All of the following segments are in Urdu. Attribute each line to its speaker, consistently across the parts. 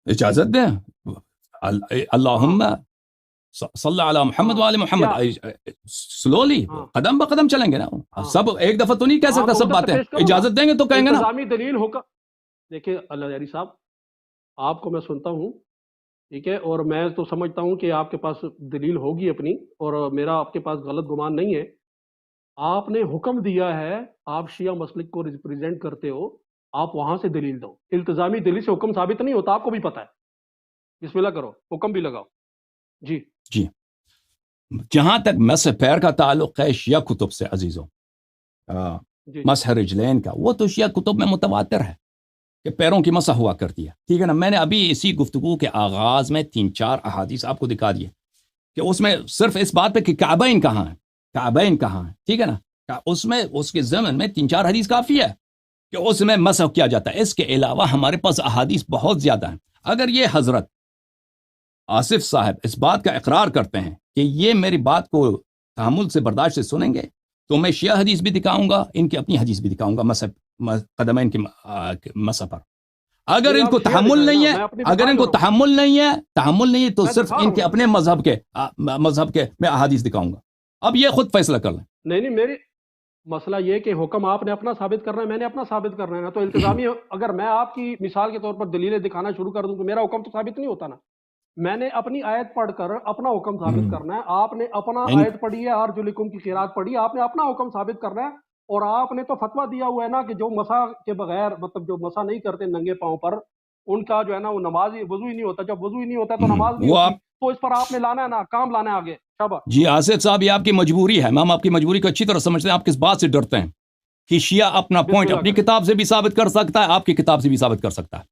Speaker 1: اجازت دیں اللہم صلی علی محمد وآل محمد، سلولی قدم بقدم چلیں گے نا، سب ایک دفعہ تو نہیں کہہ سکتا سب باتیں، اجازت دیں گے تو کہیں گے نا۔
Speaker 2: انتظامی دلیل ہوگا، دیکھیں اللہ یاری صاحب آپ کو میں سنتا ہوں، ٹھیک ہے، اور میں تو سمجھتا ہوں کہ آپ کے پاس دلیل ہوگی اپنی، اور میرا آپ کے پاس غلط گمان نہیں ہے۔ آپ نے حکم دیا ہے، آپ شیعہ مسلک کو ریپریزنٹ کرتے ہو، آپ وہاں سے دلیل دو۔ التزامی دلیل سے حکم ثابت نہیں ہوتا، آپ کو بھی پتہ ہے۔ بسم اللہ کرو، حکم بھی لگاؤ۔ جی
Speaker 1: جی، جہاں تک مسح پیر کا تعلق ہے شیعہ کتب سے عزیزوں، مسح رجلین کا، وہ تو شیعہ کتب میں متواتر ہے کہ پیروں کی مسح ہوا کرتی ہے، ٹھیک ہے نا۔ میں نے ابھی اسی گفتگو کے آغاز میں 3-4 احادیث آپ کو دکھا دیے کہ اس میں صرف اس بات پہ کہ کعبین کہاں ہیں، کعبین کہاں ہیں، ٹھیک ہے نا، اس میں اس کے ضمن میں 3-4 حدیث کافی ہے کہ اس میں مسح کیا جاتا ہے۔ اس کے علاوہ ہمارے پاس احادیث بہت زیادہ ہیں۔ اگر یہ حضرت آصف صاحب اس بات کا اقرار کرتے ہیں کہ یہ میری بات کو تحمل سے برداشت سے سنیں گے تو میں شیعہ حدیث بھی دکھاؤں گا، ان کی اپنی حدیث بھی دکھاؤں گا قدمین کی مسح پر۔ اگر ان کو تحمل نہیں ہے، اگر ان کو تحمل نہیں ہے تو صرف ان کے اپنے مذہب کے میں احادیث دکھاؤں گا۔ اب یہ خود فیصلہ کر لیں۔
Speaker 2: نہیں میری مسئلہ یہ کہ حکم آپ نے اپنا ثابت کرنا ہے، میں نے اپنا ثابت کرنا ہے نا۔ تو التزامی اگر میں آپ کی مثال کے طور پر دلیلیں دکھانا شروع کر دوں تو میرا حکم تو ثابت نہیں ہوتا نا۔ میں نے اپنی آیت پڑھ کر اپنا حکم ثابت کرنا ہے، آپ نے اپنا آیت پڑھی ہے، ارجلکم کی قرات پڑھی ہے، آپ نے اپنا حکم ثابت کرنا ہے۔ اور آپ نے تو فتویٰ دیا ہوا ہے نا کہ جو مسح کے بغیر، مطلب جو مسح نہیں کرتے ننگے پاؤں پر، ان کا جو ہے نا وہ نماز ہی وضو ہی نہیں ہوتا۔ جب وضو ہی نہیں ہوتا تو نماز نہیں ہوتی، تو اس پر آپ نے لانا ہے نا، کام لانا ہے آگے۔ شاباش
Speaker 1: جی آصف صاحب، یہ آپ کی مجبوری ہے، ہم آپ کی مجبوری کو اچھی طرح سمجھتے ہیں۔ آپ کس بات سے ڈرتے ہیں کہ شیعہ اپنا پوائنٹ اپنی کتاب سے بھی ثابت کر سکتا ہے، آپ کی کتاب سے بھی ثابت کر سکتا ہے۔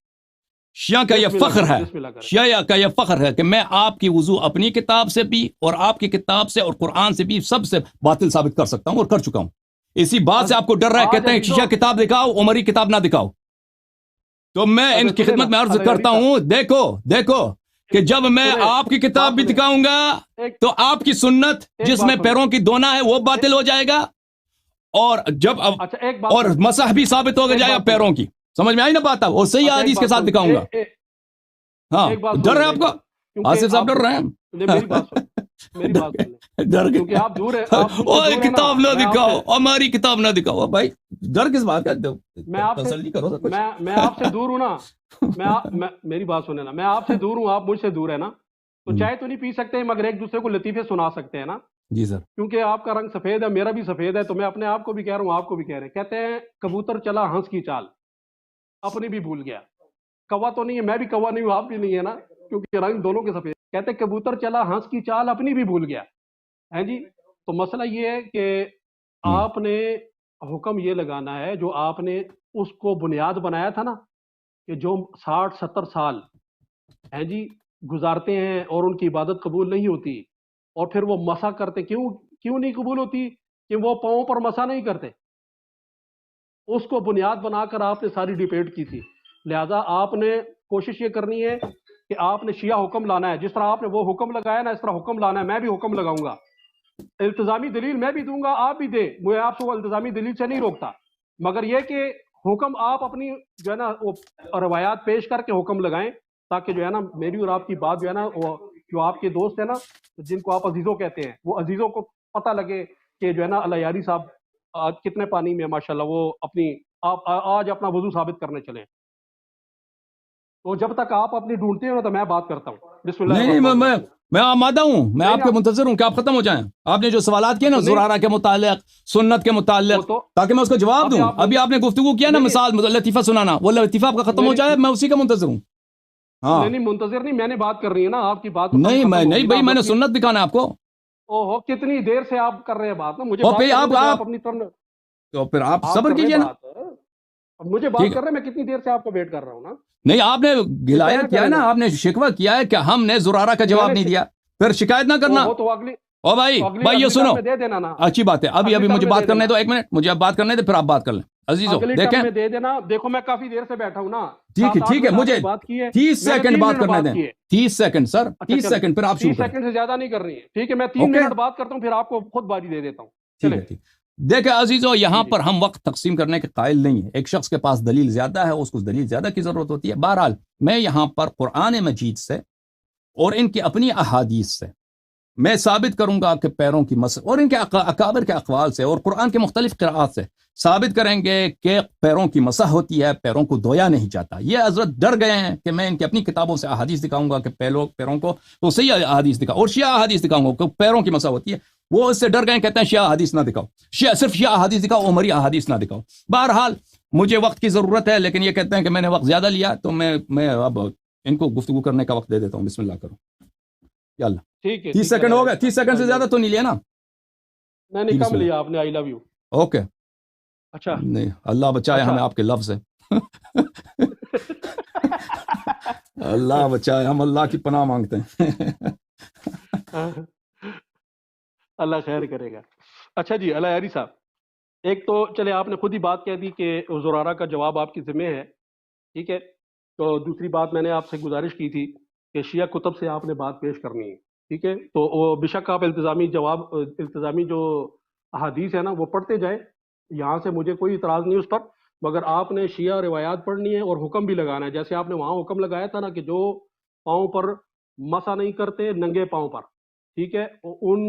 Speaker 1: شیعہ کا یہ فخر ہے، شیعہ کا یہ فخر ہے کہ میں آپ کی وضو اپنی کتاب سے بھی اور آپ کی کتاب سے اور قرآن سے بھی سب سے باطل ثابت کر سکتا ہوں اور کر چکا ہوں۔ اسی بات سے آپ کو ڈر رہا ہے، کہتے ہیں شیعہ کتاب دکھاؤ، عمری کتاب نہ دکھاؤ۔ تو میں ان کی خدمت میں عرض کرتا ہوں، دیکھو کہ جب میں آپ کی کتاب بھی دکھاؤں گا تو آپ کی سنت جس میں پیروں کی دونا ہے وہ باطل ہو جائے گا، اور جب اور مسح بھی ثابت ہو جائے گا پیروں کی۔ سمجھ میں آئی نا بات؟ اور صحیح حدیث کے ساتھ دکھاؤں گا۔ ہاں ڈر رہے آپ کو آصف صاحب، ڈر رہے ہیں؟
Speaker 2: میری بات سن،
Speaker 1: ڈر
Speaker 2: کیونکہ آپ دور ہیں،
Speaker 1: کتاب نہ دکھاؤ، ہماری کتاب نہ دکھاؤ۔ بھائی ڈر کس بات کا؟ تسلی کرو۔
Speaker 2: میں آپ سے دور ہوں نا، میری بات سنیں نا، میں آپ سے دور ہوں، آپ مجھ سے دور ہے نا، تو چائے تو نہیں پی سکتے مگر ایک دوسرے کو لطیفے سنا سکتے ہیں نا۔
Speaker 1: جی سر،
Speaker 2: کیونکہ آپ کا رنگ سفید ہے، میرا بھی سفید ہے، تو میں اپنے آپ کو بھی کہہ رہا ہوں، آپ کو بھی کہہ رہے ہیں۔ کہتے ہیں کبوتر چلا ہنس کی چال، اپنی بھی بھول گیا۔ کوا تو نہیں ہے، میں بھی کوا نہیں ہوں، آپ بھی نہیں ہے نا، کیونکہ رنگ دونوں کے سفید۔ کہتے ہیں کبوتر چلا ہنس کی چال، اپنی بھی بھول گیا ہے جی۔ تو مسئلہ یہ ہے کہ آپ نے حکم یہ لگانا ہے، جو آپ نے اس کو بنیاد بنایا تھا نا، کہ جو 60-70 سال ہیں جی گزارتے ہیں اور ان کی عبادت قبول نہیں ہوتی، اور پھر وہ مسح کرتے، کیوں نہیں قبول ہوتی؟ کہ وہ پاؤں پر مسح نہیں کرتے۔ اس کو بنیاد بنا کر آپ نے ساری ڈیبیٹ کی تھی۔ لہٰذا آپ نے کوشش یہ کرنی ہے کہ آپ نے شیعہ حکم لانا ہے، جس طرح آپ نے وہ حکم لگایا نا، اس طرح حکم لانا ہے۔ میں بھی حکم لگاؤں گا، التزامی دلیل میں بھی دوں گا، آپ بھی دیں، میں آپ کو التزامی دلیل سے نہیں روکتا، مگر یہ کہ حکم آپ اپنی جو ہے نا وہ روایات پیش کر کے حکم لگائیں، تاکہ جو ہے نا میری اور آپ کی بات جو ہے نا، وہ جو آپ کے دوست ہیں نا جن کو آپ عزیزوں کہتے ہیں، وہ عزیزوں کو پتہ لگے کہ جو ہے نا اللہ یاری صاحب آج کتنے پانی میں ماشاءاللہ وہ اپنی آج اپنا وضو ثابت کرنے چلیں۔ تو جب تک آپ اپنی ڈھونڈتے ہیں نا تو میں بات کرتا ہوں۔ بسم اللہ۔
Speaker 1: نہیں میں آمادہ ہوں، میں آپ کے منتظر ہوں کہ آپ ختم ہو جائیں۔ آپ نے جو سوالات کیے نا زرارہ کے متعلق، سنت کے متعلق، تاکہ میں اس کا جواب دوں۔ ابھی آپ نے گفتگو کیا نا مثال لطیفہ سنانا، وہ لطیفہ آپ کا ختم ہو جائے، میں اسی کا منتظر ہوں۔ ہاں
Speaker 2: نہیں منتظر نہیں، میں نے بات کر رہی ہے نا آپ کی بات۔
Speaker 1: نہیں بھائی، میں نے سنت دکھانا ہے آپ کو۔
Speaker 2: اوہو کتنی دیر سے آپ کر رہے ہیں بات نا، مجھے
Speaker 1: آپ
Speaker 2: اپنی طرف،
Speaker 1: تو پھر آپ صبر کیجئے نا۔
Speaker 2: مجھے بات کر رہے ہیں، میں کتنی دیر سے آپ کو ویٹ کر رہا ہوں نا۔
Speaker 1: نہیں آپ نے گلایا کیا ہے نا، آپ نے شکوہ کیا ہے کہ ہم نے زرارہ کا جواب نہیں دیا، پھر شکایت نہ کرنا۔ او بھائی یہ سنو، اچھی بات ہے، ابھی مجھے بات کرنے دو، 1 منٹ مجھے اب بات کرنے دو، پھر آپ بات کر لیں عزیزوں۔ دیکھیں
Speaker 2: دے دینا، دیکھو میں کافی دیر سے بیٹھا ہوں نا۔
Speaker 1: ٹھیک ہے، مجھے 30 سیکنڈ بات کرنے دیں، 30 سیکنڈ سر، 30 سیکنڈ، پھر آپ شروع کریں۔
Speaker 2: 30 سیکنڈ سے زیادہ نہیں کر رہی ہے، ٹھیک ہے، میں 3 منٹ بات کرتا ہوں، پھر آپ کو خود باری دے دیتا ہوں۔
Speaker 1: ٹھیک ہے، دیکھیں عزیزو، یہاں
Speaker 2: جی
Speaker 1: پر ہم وقت تقسیم کرنے کے قائل نہیں ہیں. ایک شخص کے پاس دلیل زیادہ ہے، اس کو دلیل زیادہ کی ضرورت ہوتی ہے. بہرحال میں یہاں پر قرآن مجید سے اور ان کی اپنی احادیث سے میں ثابت کروں گا کہ پیروں کی مس اور ان کے اکابر کے اقوال سے اور قرآن کے مختلف قراءات سے ثابت کریں گے کہ پیروں کی مسح ہوتی ہے، پیروں کو دھویا نہیں جاتا. یہ حضرت ڈر گئے ہیں کہ میں ان کی اپنی کتابوں سے احادیث دکھاؤں گا کہ پیروں کو تو صحیح احادیث دکھاؤ، اور شیعہ احادیث دکھاؤں گا کہ پیروں کی مسح ہوتی ہے. وہ اس سے ڈر گئے، کہتے ہیں شیعہ احادیث نہ دکھاؤ، صرف شیعہ احادیث دکھاؤ، عمری احادیث نہ دکھاؤ. بہرحال مجھے وقت کی ضرورت ہے، لیکن یہ کہتے ہیں کہ میں نے وقت زیادہ لیا، تو میں اب ان کو گفتگو کرنے کا وقت دے دیتا ہوں. بسم اللہ کرو. یا اللہ،
Speaker 2: ٹھیک ہے
Speaker 1: 30 سیکنڈ ہو گئے. 30 سیکنڈ سے
Speaker 2: آئی
Speaker 1: زیادہ
Speaker 2: لو
Speaker 1: تو نہیں لیا نا؟
Speaker 2: میں نے
Speaker 1: جی بسم
Speaker 2: کم
Speaker 1: اللہ.
Speaker 2: لیا، آپ نے آئی لو یو.
Speaker 1: اوکے.
Speaker 2: اچھا
Speaker 1: نہیں، اللہ بچائے
Speaker 2: اچھا
Speaker 1: ہمیں آپ کے لفظ سے. اللہ بچائے، ہم اللہ کی پناہ مانگتے ہیں.
Speaker 2: اللہ خیر کرے گا. اچھا جی، اللہ یاری صاحب، ایک تو چلے آپ نے خود ہی بات کہہ دی کہ زرارہ کا جواب آپ کی ذمہ ہے، ٹھیک ہے. تو دوسری بات میں نے آپ سے گزارش کی تھی کہ شیعہ کتب سے آپ نے بات پیش کرنی ہے، ٹھیک ہے. تو وہ بے شک آپ التزامی جو احادیث ہے نا وہ پڑھتے جائیں، یہاں سے مجھے کوئی اعتراض نہیں اس پر، مگر آپ نے شیعہ روایات پڑھنی ہے اور حکم بھی لگانا ہے. جیسے آپ نے وہاں حکم لگایا تھا نا کہ جو پاؤں پر مسا نہیں کرتے ننگے پاؤں پر، ٹھیک ہے، ان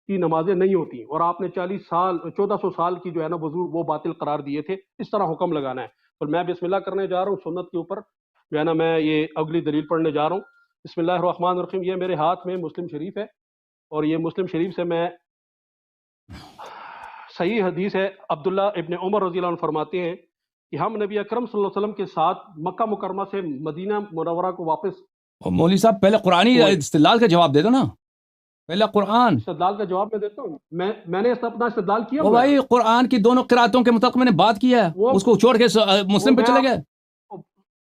Speaker 2: کی نمازیں نہیں ہوتی، اور آپ نے 1400 سال کی جو ہے نا وضو وہ باطل قرار دیے تھے. اس طرح حکم لگانا ہے. اور میں بسم اللہ کرنے جا رہا ہوں سنت کے اوپر، جو ہے نا میں یہ اگلی دلیل پڑھنے جا رہا ہوں. بسم اللہ الرحمن الرحیم. یہ میرے ہاتھ میں مسلم شریف ہے، اور یہ مسلم شریف سے میں صحیح حدیث ہے. عبداللہ ابن عمر رضی اللہ عنہ فرماتے ہیں کہ ہم نبی اکرم صلی اللہ علیہ وسلم کے ساتھ مکہ مکرمہ سے مدینہ منورہ کو واپس
Speaker 1: مولوی صاحب پہلے قرآنی
Speaker 2: ہوئے.
Speaker 1: استدلال کا جواب دے دو نا، پہلے قرآن.
Speaker 2: استدلال کا جواب میں دیتا ہوں. میں نے اپنا استدلال کیا
Speaker 1: وہ
Speaker 2: ہوا ہے.
Speaker 1: بھائی قرآن کی دونوں قراتوں کے متعلق میں نے بات کی ہے،
Speaker 2: وہ
Speaker 1: اس کو چھوڑ کے
Speaker 2: وہ
Speaker 1: مسلم پہ چلے گئے.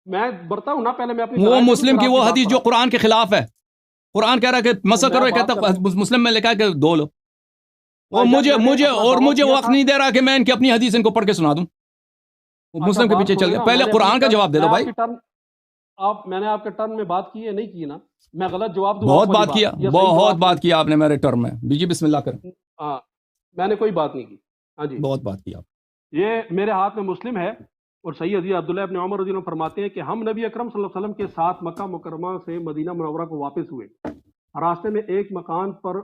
Speaker 2: میں بڑھتا ہوں نا، پہلے میں اپنی
Speaker 1: وہ
Speaker 2: دلائل دے دوں،
Speaker 1: مسلم
Speaker 2: پھر
Speaker 1: کی
Speaker 2: آپ
Speaker 1: وہ
Speaker 2: بات
Speaker 1: حدیث جو
Speaker 2: پڑھاتا
Speaker 1: قرآن کے خلاف ہے. قرآن کہہ رہا ہے کہ مسا
Speaker 2: ہوں.
Speaker 1: کرو،
Speaker 2: میں
Speaker 1: یہ
Speaker 2: بات
Speaker 1: کہتا
Speaker 2: کرتا ہوں
Speaker 1: مسلم میں لکھا ہے کہ دو لو. وہ
Speaker 2: بھائی جان، میں نے اپنا
Speaker 1: مجھے
Speaker 2: جواب دیا
Speaker 1: وقت
Speaker 2: تھا.
Speaker 1: نہیں دے رہا کہ میں ان کی اپنی حدیث ان کو پڑھ کے سنا دوں. وہ
Speaker 2: اچھا
Speaker 1: مسلم کے
Speaker 2: بات
Speaker 1: پیچھے چل
Speaker 2: سنیں
Speaker 1: گیا.
Speaker 2: نا،
Speaker 1: پہلے قرآن کا جواب دے دو
Speaker 2: میں آپ
Speaker 1: بھائی.
Speaker 2: کی ٹرن میں نے آپ کے ٹرن میں بات کی ہے نہیں کی نا؟ میں غلط جواب دوں
Speaker 1: بہت
Speaker 2: آپ والی
Speaker 1: بات کیا،
Speaker 2: یا صحیح
Speaker 1: بہت
Speaker 2: جواب دوں؟
Speaker 1: بات کیا آپ نے میرے ٹرم میں. جی بسم اللہ کریں.
Speaker 2: ہاں، میں نے کوئی بات نہیں کی. ہاں جی،
Speaker 1: بہت بات کی آپ.
Speaker 2: یہ میرے ہاتھ میں مسلم ہے، اور صحیح حدیث عبداللہ ابن عمر رضی اللہ عنہ فرماتے ہیں کہ ہم نبی اکرم صلی اللہ علیہ وسلم کے ساتھ مکہ مکرمہ سے مدینہ منورہ کو واپس ہوئے. راستے میں ایک مکان پر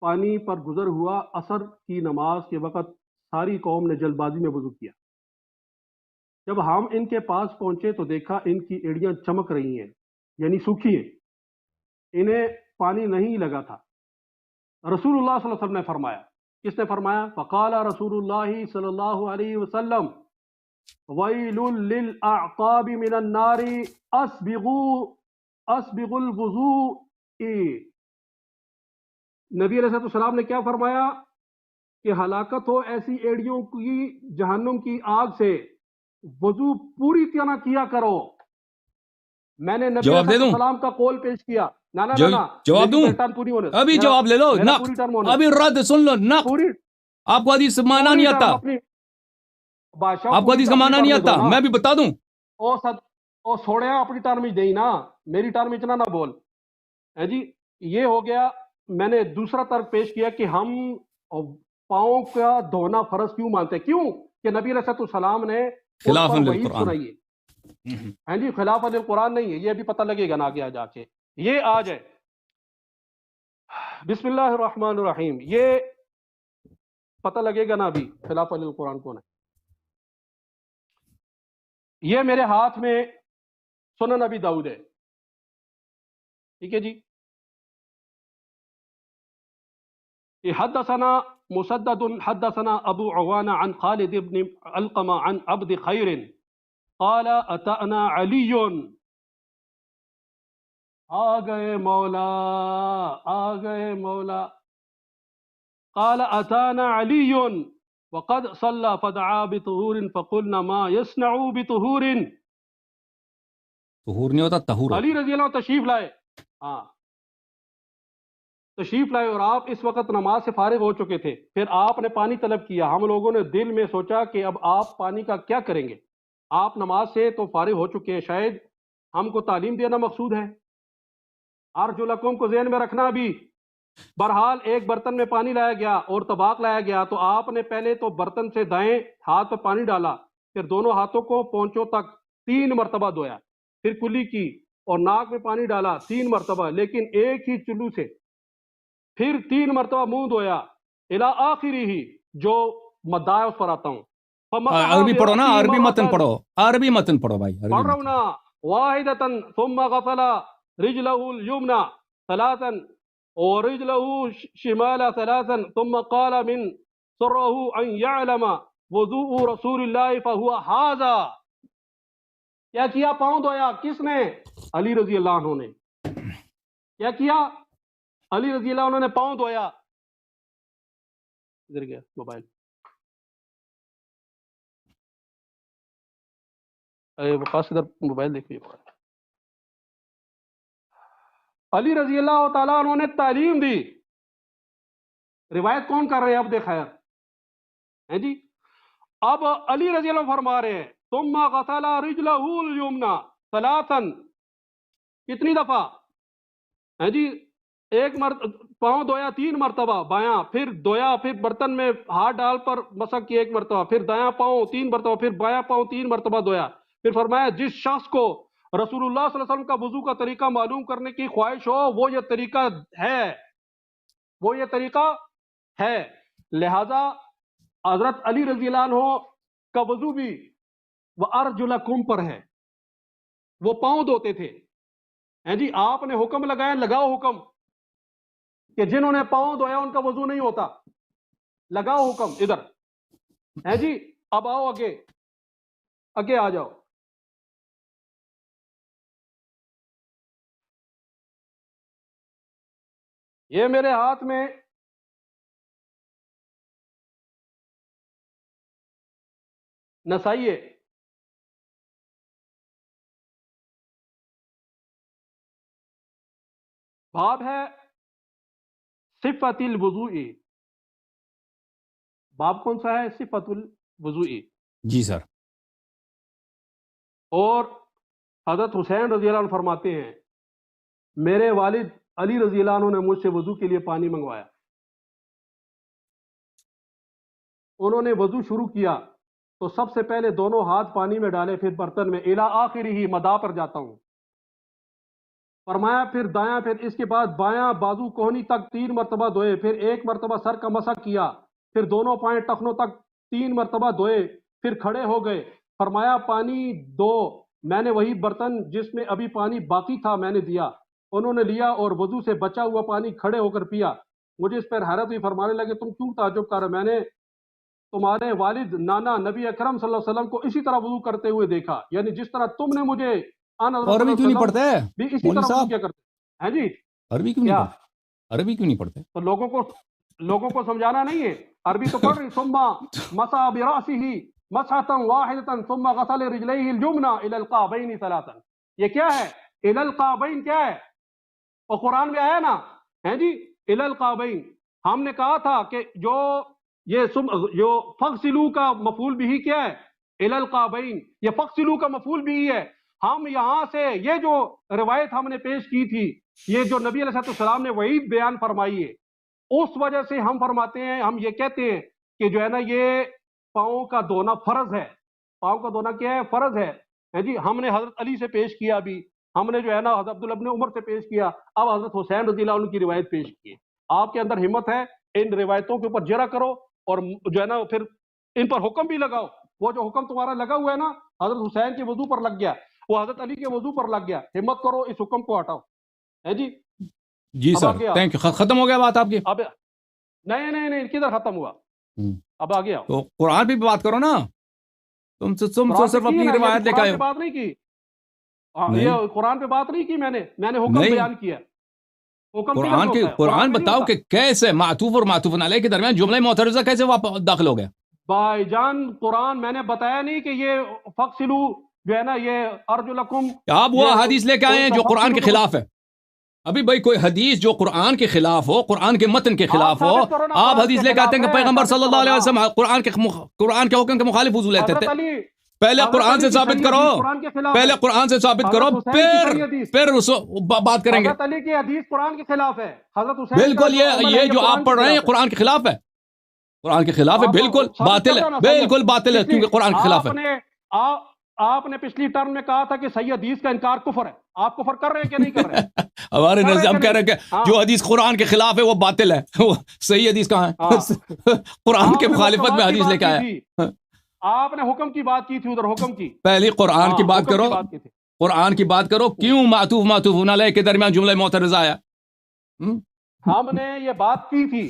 Speaker 2: پانی پر گزر ہوا. عصر کی نماز کے وقت ساری قوم نے جلد بازی میں وضو کیا. جب ہم ان کے پاس پہنچے تو دیکھا ان کی ایڑیاں چمک رہی ہیں، یعنی سوکھی ہیں، انہیں پانی نہیں لگا تھا. رسول اللہ صلی اللہ علیہ وسلم نے فرمایا. کس نے فرمایا؟ فقال رسول اللہ صلی اللہ علیہ وسلم ویل للاعقاب من النار اسبغوا الوضوء. نبی علیہ السلام نے کیا فرمایا کہ ہلاکت ہو ایسی ایڑیوں کی جہنم کی آگ سے، وضو پوری طرح کیا کرو. میں نے نبی
Speaker 1: جواب
Speaker 2: علیہ
Speaker 1: دے دوں؟
Speaker 2: السلام کا قول پیش کیا. نہ
Speaker 1: جواب دوں؟
Speaker 2: میری ٹرن پوری ہونے
Speaker 1: ابھی جواب لے لو.
Speaker 2: میرا
Speaker 1: نق
Speaker 2: پوری ٹرن ہونے
Speaker 1: ابھی رد سن لو. نق
Speaker 2: پوری
Speaker 1: آپ کو حدیث مانا نہیں آتا.
Speaker 2: اپنی بادشاہ
Speaker 1: آپ کو حدیث کا مانا نہیں آتا، میں بھی بتا دوں.
Speaker 2: او سوڑے اپنی ٹرم میں دئی نا، میری ٹرم اتنا نہ بول. ہے جی، یہ ہو گیا. میں نے دوسرا ترک پیش کیا کہ ہم پاؤں کا دھونا فرض کیوں مانتے ہیں. کیوں کہ نبی علیہ السلام نے
Speaker 1: خلاف
Speaker 2: وعید
Speaker 1: للقرآن.
Speaker 2: سنائی ہے. ہاں جی، خلاف القرآن نہیں ہے. یہ بھی پتہ لگے گا نا آگے جا کے. یہ آج ہے بسم اللہ الرحمن الرحیم، یہ پتہ لگے گا نا ابھی خلاف القرآن کون ہے. یہ میرے ہاتھ میں سنن ابی داؤد ہے، ٹھیک ہے جی. یہ حدثنا مسدد حدثنا ابو عوانہ عن خالد بن علقمہ عن عبد خیر قال اتانا علی. آ گئے مولا. قال اتانا علی وقد صلى فدعا بطهور فقلنا ما يصنع بطهور.
Speaker 1: طہور نہیں ہوتا، طہور
Speaker 2: علی
Speaker 1: ہوتا.
Speaker 2: رضی اللہ عنہ تشریف لائے. ہاں تشریف لائے، اور آپ اس وقت نماز سے فارغ ہو چکے تھے. پھر آپ نے پانی طلب کیا. ہم لوگوں نے دل میں سوچا کہ اب آپ پانی کا کیا کریں گے، آپ نماز سے تو فارغ ہو چکے ہیں، شاید ہم کو تعلیم دینا مقصود ہے. ارجلکم کو ذہن میں رکھنا. ابھی بہرحال ایک برتن میں پانی لایا گیا اور طباق لایا گیا تو آپ نے پہلے تو برتن سے دائیں ہاتھ پر پانی ڈالا، پھر دونوں ہاتھوں کو پونچھوں تک 3 مرتبہ دھویا، پھر کلی کی اور ناک میں پانی ڈالا 3 مرتبہ لیکن ایک ہی چلو سے، پھر 3 مرتبہ منہ دھویا الی آخری ہی، جو مدعا ہے اس پر آتا ہوں۔
Speaker 1: عربی پڑھو نا، عربی متن پڑھو، عربی متن پڑھو بھائی، عربی
Speaker 2: پڑھ رہا ہوں
Speaker 1: متن۔
Speaker 2: نا، واحدتاً ثم غسل رجلہ الیمنى ثلاثا ورجله شمال ثلاثا ثم قال من سره ان يعلم وضوء رسول اللہ فهو هذا۔ کیا کیا؟ پاؤں دھویا، کس نے؟ علی رضی اللہ عنہ نے۔ کیا کیا؟ علی رضی اللہ عنہ نے پاؤں دھویا۔ ادھر گیا موبائل، خاص ادھر موبائل دیکھیے۔ علی رضی اللہ تعالیٰ عنہ نے تعلیم دی۔ روایت کون کر رہے ہیں؟ اب دیکھا ہے جی، اب علی رضی اللہ فرما رہے ہیں ثم غسل رجلہ الیمنى ثلاثا، کتنی دفعہ؟ ہے جی، پاؤں دھویا 3 مرتبہ بایاں، پھر دھویا، پھر برتن میں ہاتھ ڈال پر مسح کی 1 مرتبہ، پھر دایاں پاؤں 3 مرتبہ، پھر بایاں پاؤں 3 مرتبہ دھویا، پھر فرمایا جس شخص کو رسول اللہ صلی اللہ علیہ وسلم کا وضو کا طریقہ معلوم کرنے کی خواہش ہو وہ یہ طریقہ ہے، وہ یہ طریقہ ہے۔ لہذا حضرت علی رضی اللہ عنہ کا وضو بھی وَأَرْجُلَكُمْ پر ہے، وہ پاؤں دھوتے تھے۔ ہیں جی، آپ نے حکم لگایا، لگاؤ حکم کہ جنہوں نے پاؤں دھویا ان کا وضو نہیں ہوتا، لگاؤ حکم ادھر۔ ہیں جی، اب آؤ آگے، آگے آ جاؤ۔ یہ میرے ہاتھ میں نسائی ہے، باب ہے صفت الوضوء۔ باب کون سا ہے؟ صفت الوضوء۔
Speaker 1: جی سر۔
Speaker 2: اور حضرت حسین رضی اللہ عنہ فرماتے ہیں میرے والد علی رضی اللہ عنہ نے مجھ سے وضو کے لیے پانی منگوایا، انہوں نے وضو شروع کیا تو سب سے پہلے دونوں ہاتھ پانی میں ڈالے، پھر برتن میں، الی آخری ہی، مدعا پر جاتا ہوں۔ فرمایا پھر دایاں، پھر اس کے بعد بایاں بازو کوہنی تک 3 مرتبہ دھوئے، پھر 1 مرتبہ سر کا مسح کیا، پھر دونوں پائیں ٹخنوں تک 3 مرتبہ دھوئے، پھر کھڑے ہو گئے۔ فرمایا پانی دو، میں نے وہی برتن جس میں ابھی پانی باقی تھا میں نے دیا، انہوں نے لیا اور وضو سے بچا ہوا پانی کھڑے ہو کر پیا۔ مجھے اس پر حیرت ہوئی، فرمانے لگے تم کیوں تعجب کر رہے؟ میں نے تمہارے والد نانا نبی اکرم صلی اللہ علیہ وسلم کو اسی طرح وضو کرتے ہوئے دیکھا، یعنی جس طرح تم نے مجھے
Speaker 1: عربی کیوں نہیں پڑھتے
Speaker 2: بھی اسی طرح وضو کیا کرتے ہیں۔ جی،
Speaker 1: عربی کیوں نہیں پڑھتے؟ عربی کیوں نہیں پڑھتے؟
Speaker 2: تو لوگوں کو سمجھانا نہیں ہے، عربی تو پڑھ رہی۔ ثم مسح براسه مسحة واحدة ثم غسل رجليه اليمنى الى القعبين ثلاثا۔ یہ کیا ہے؟ الى القعبين کیا ہے؟ اور قرآن میں آیا نا، ہیں جی، الى القعبين۔ ہم نے کہا تھا کہ جو فغسلوا کا مفعول بھی کیا ہے؟ الى القعبين۔ یہ فغسلوا کا مفعول بھی ہے۔ ہم یہاں سے یہ جو روایت ہم نے پیش کی تھی، یہ جو نبی علیہ السلام نے وعید بیان فرمائی ہے، اس وجہ سے ہم فرماتے ہیں، ہم یہ کہتے ہیں کہ جو ہے نا یہ پاؤں کا دھونا فرض ہے۔ پاؤں کا دھونا کیا ہے؟ فرض ہے جی۔ ہم نے حضرت علی سے پیش کیا، بھی ہم نے جو ہے نا حضرت عبداللہ ابن عمر سے پیش کیا، اب حضرت حسین رضی اللہ عنہ کی روایت پیش کی ہے۔ آپ کے اندر ہمت ہے، ان روایتوں کے اوپر جرا کرو اور جو ہے نا پھر ان پر حکم بھی لگاؤ۔ وہ جو حکم تمہارا لگا ہوا ہے نا، حضرت حسین کے وضو پر لگ گیا، وہ حضرت علی کے وضو پر لگ گیا، ہمت کرو اس حکم کو ہٹاؤ، ہے جی۔
Speaker 1: جی سر، تھینک یو۔ ختم ہو گیا بات آپ کی؟
Speaker 2: اب نہیں کدھر ختم ہوا؟ اب آگے آؤ،
Speaker 1: تو قرآن پہ بھی بات کرو نا، تم صرف اپنی روایت لے کے آئے ہو۔
Speaker 2: بات نہیں کی، یہ قرآن پہ بات نہیں کی، میں نے حکم بیان کیا۔
Speaker 1: قرآن بتاؤ کہ کیسے معطوف اور معطوف علیہ کے درمیان جملہ معترضہ کیسے داخل ہو گیا؟
Speaker 2: بھائی جان، قرآن میں نے بتایا نہیں کہ یہ فغسلوا جو ہے نا یہ ارجلکم،
Speaker 1: آپ وہ حدیث لے کے آئے ہیں جو قرآن کے خلاف ہے۔ ابھی بھائی کوئی حدیث جو قرآن کے خلاف ہو، قرآن کے متن کے خلاف ہو، آپ حدیث لے کے آتے ہیں کہ پیغمبر صلی اللہ علیہ وسلم قرآن کے حکم کے مخالف وضو لیتے تھے۔ پہلے قرآن سے ثابت کرو،
Speaker 2: قرآن کے خلاف
Speaker 1: پہلے قرآن سے ثابت کرو، پھر بات کریں گے۔
Speaker 2: حضرت علی کی حدیث قرآن کے خلاف ہے، حضرت حسین
Speaker 1: بالکل یہ جو آپ پڑھ رہے ہیں قرآن کے خلاف ہے، قرآن کے خلاف ہے، بالکل باطل ہے، بالکل باطل ہے، کیونکہ قرآن کے خلاف ہے۔
Speaker 2: آپ نے پچھلی ٹرم میں کہا تھا کہ صحیح حدیث کا انکار کفر ہے، آپ کفر کر رہے ہیں کہ نہیں کر رہے؟
Speaker 1: ہمارے نظام کہہ رہے ہیں کہ جو حدیث قرآن کے خلاف ہے وہ باطل ہے، وہ صحیح حدیث کہاں ہے؟ قرآن کے مخالفت میں حدیث لے کے آیا۔
Speaker 2: آپ نے حکم کی بات کی تھی، ادھر حکم کی،
Speaker 1: پہلی قرآن کی بات کرو، قرآن کی بات کرو، کیوں معطوف علیہ کے درمیان جملہ معترضہ آیا؟
Speaker 2: ہم نے یہ بات کی تھی،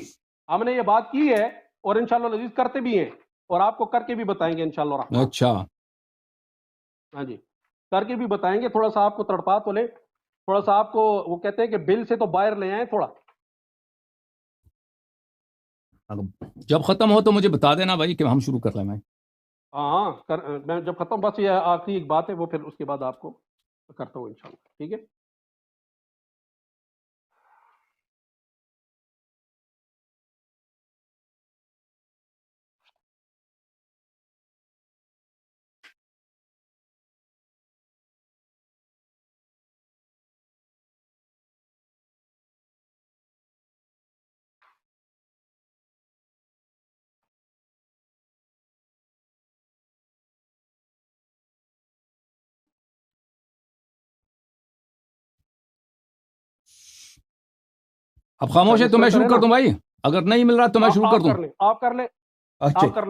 Speaker 2: ہم نے یہ بات کی ہے، اور انشاءاللہ العزیز کرتے بھی ہیں، اور آپ کو کر کے بھی بتائیں گے انشاءاللہ الرحمن۔
Speaker 1: اچھا
Speaker 2: ہاں جی، کر کے بھی بتائیں گے، تھوڑا سا آپ کو تڑپا تو لے، تھوڑا سا آپ کو وہ کہتے ہیں کہ بل سے تو باہر لے آئیں تھوڑا۔
Speaker 1: جب ختم ہو تو مجھے بتا دینا بھائی کہ ہم شروع کر لیں۔
Speaker 2: ہاں میں جب ختم، بس یہ آخری ایک بات ہے، وہ پھر اس کے بعد آپ کو کرتا ہوں انشاءاللہ، ٹھیک ہے؟
Speaker 1: اب خاموش ہے تو میں شروع کر دوں بھائی، اگر نہیں مل رہا تو میں شروع کر دوں۔
Speaker 2: آپ کر لیں۔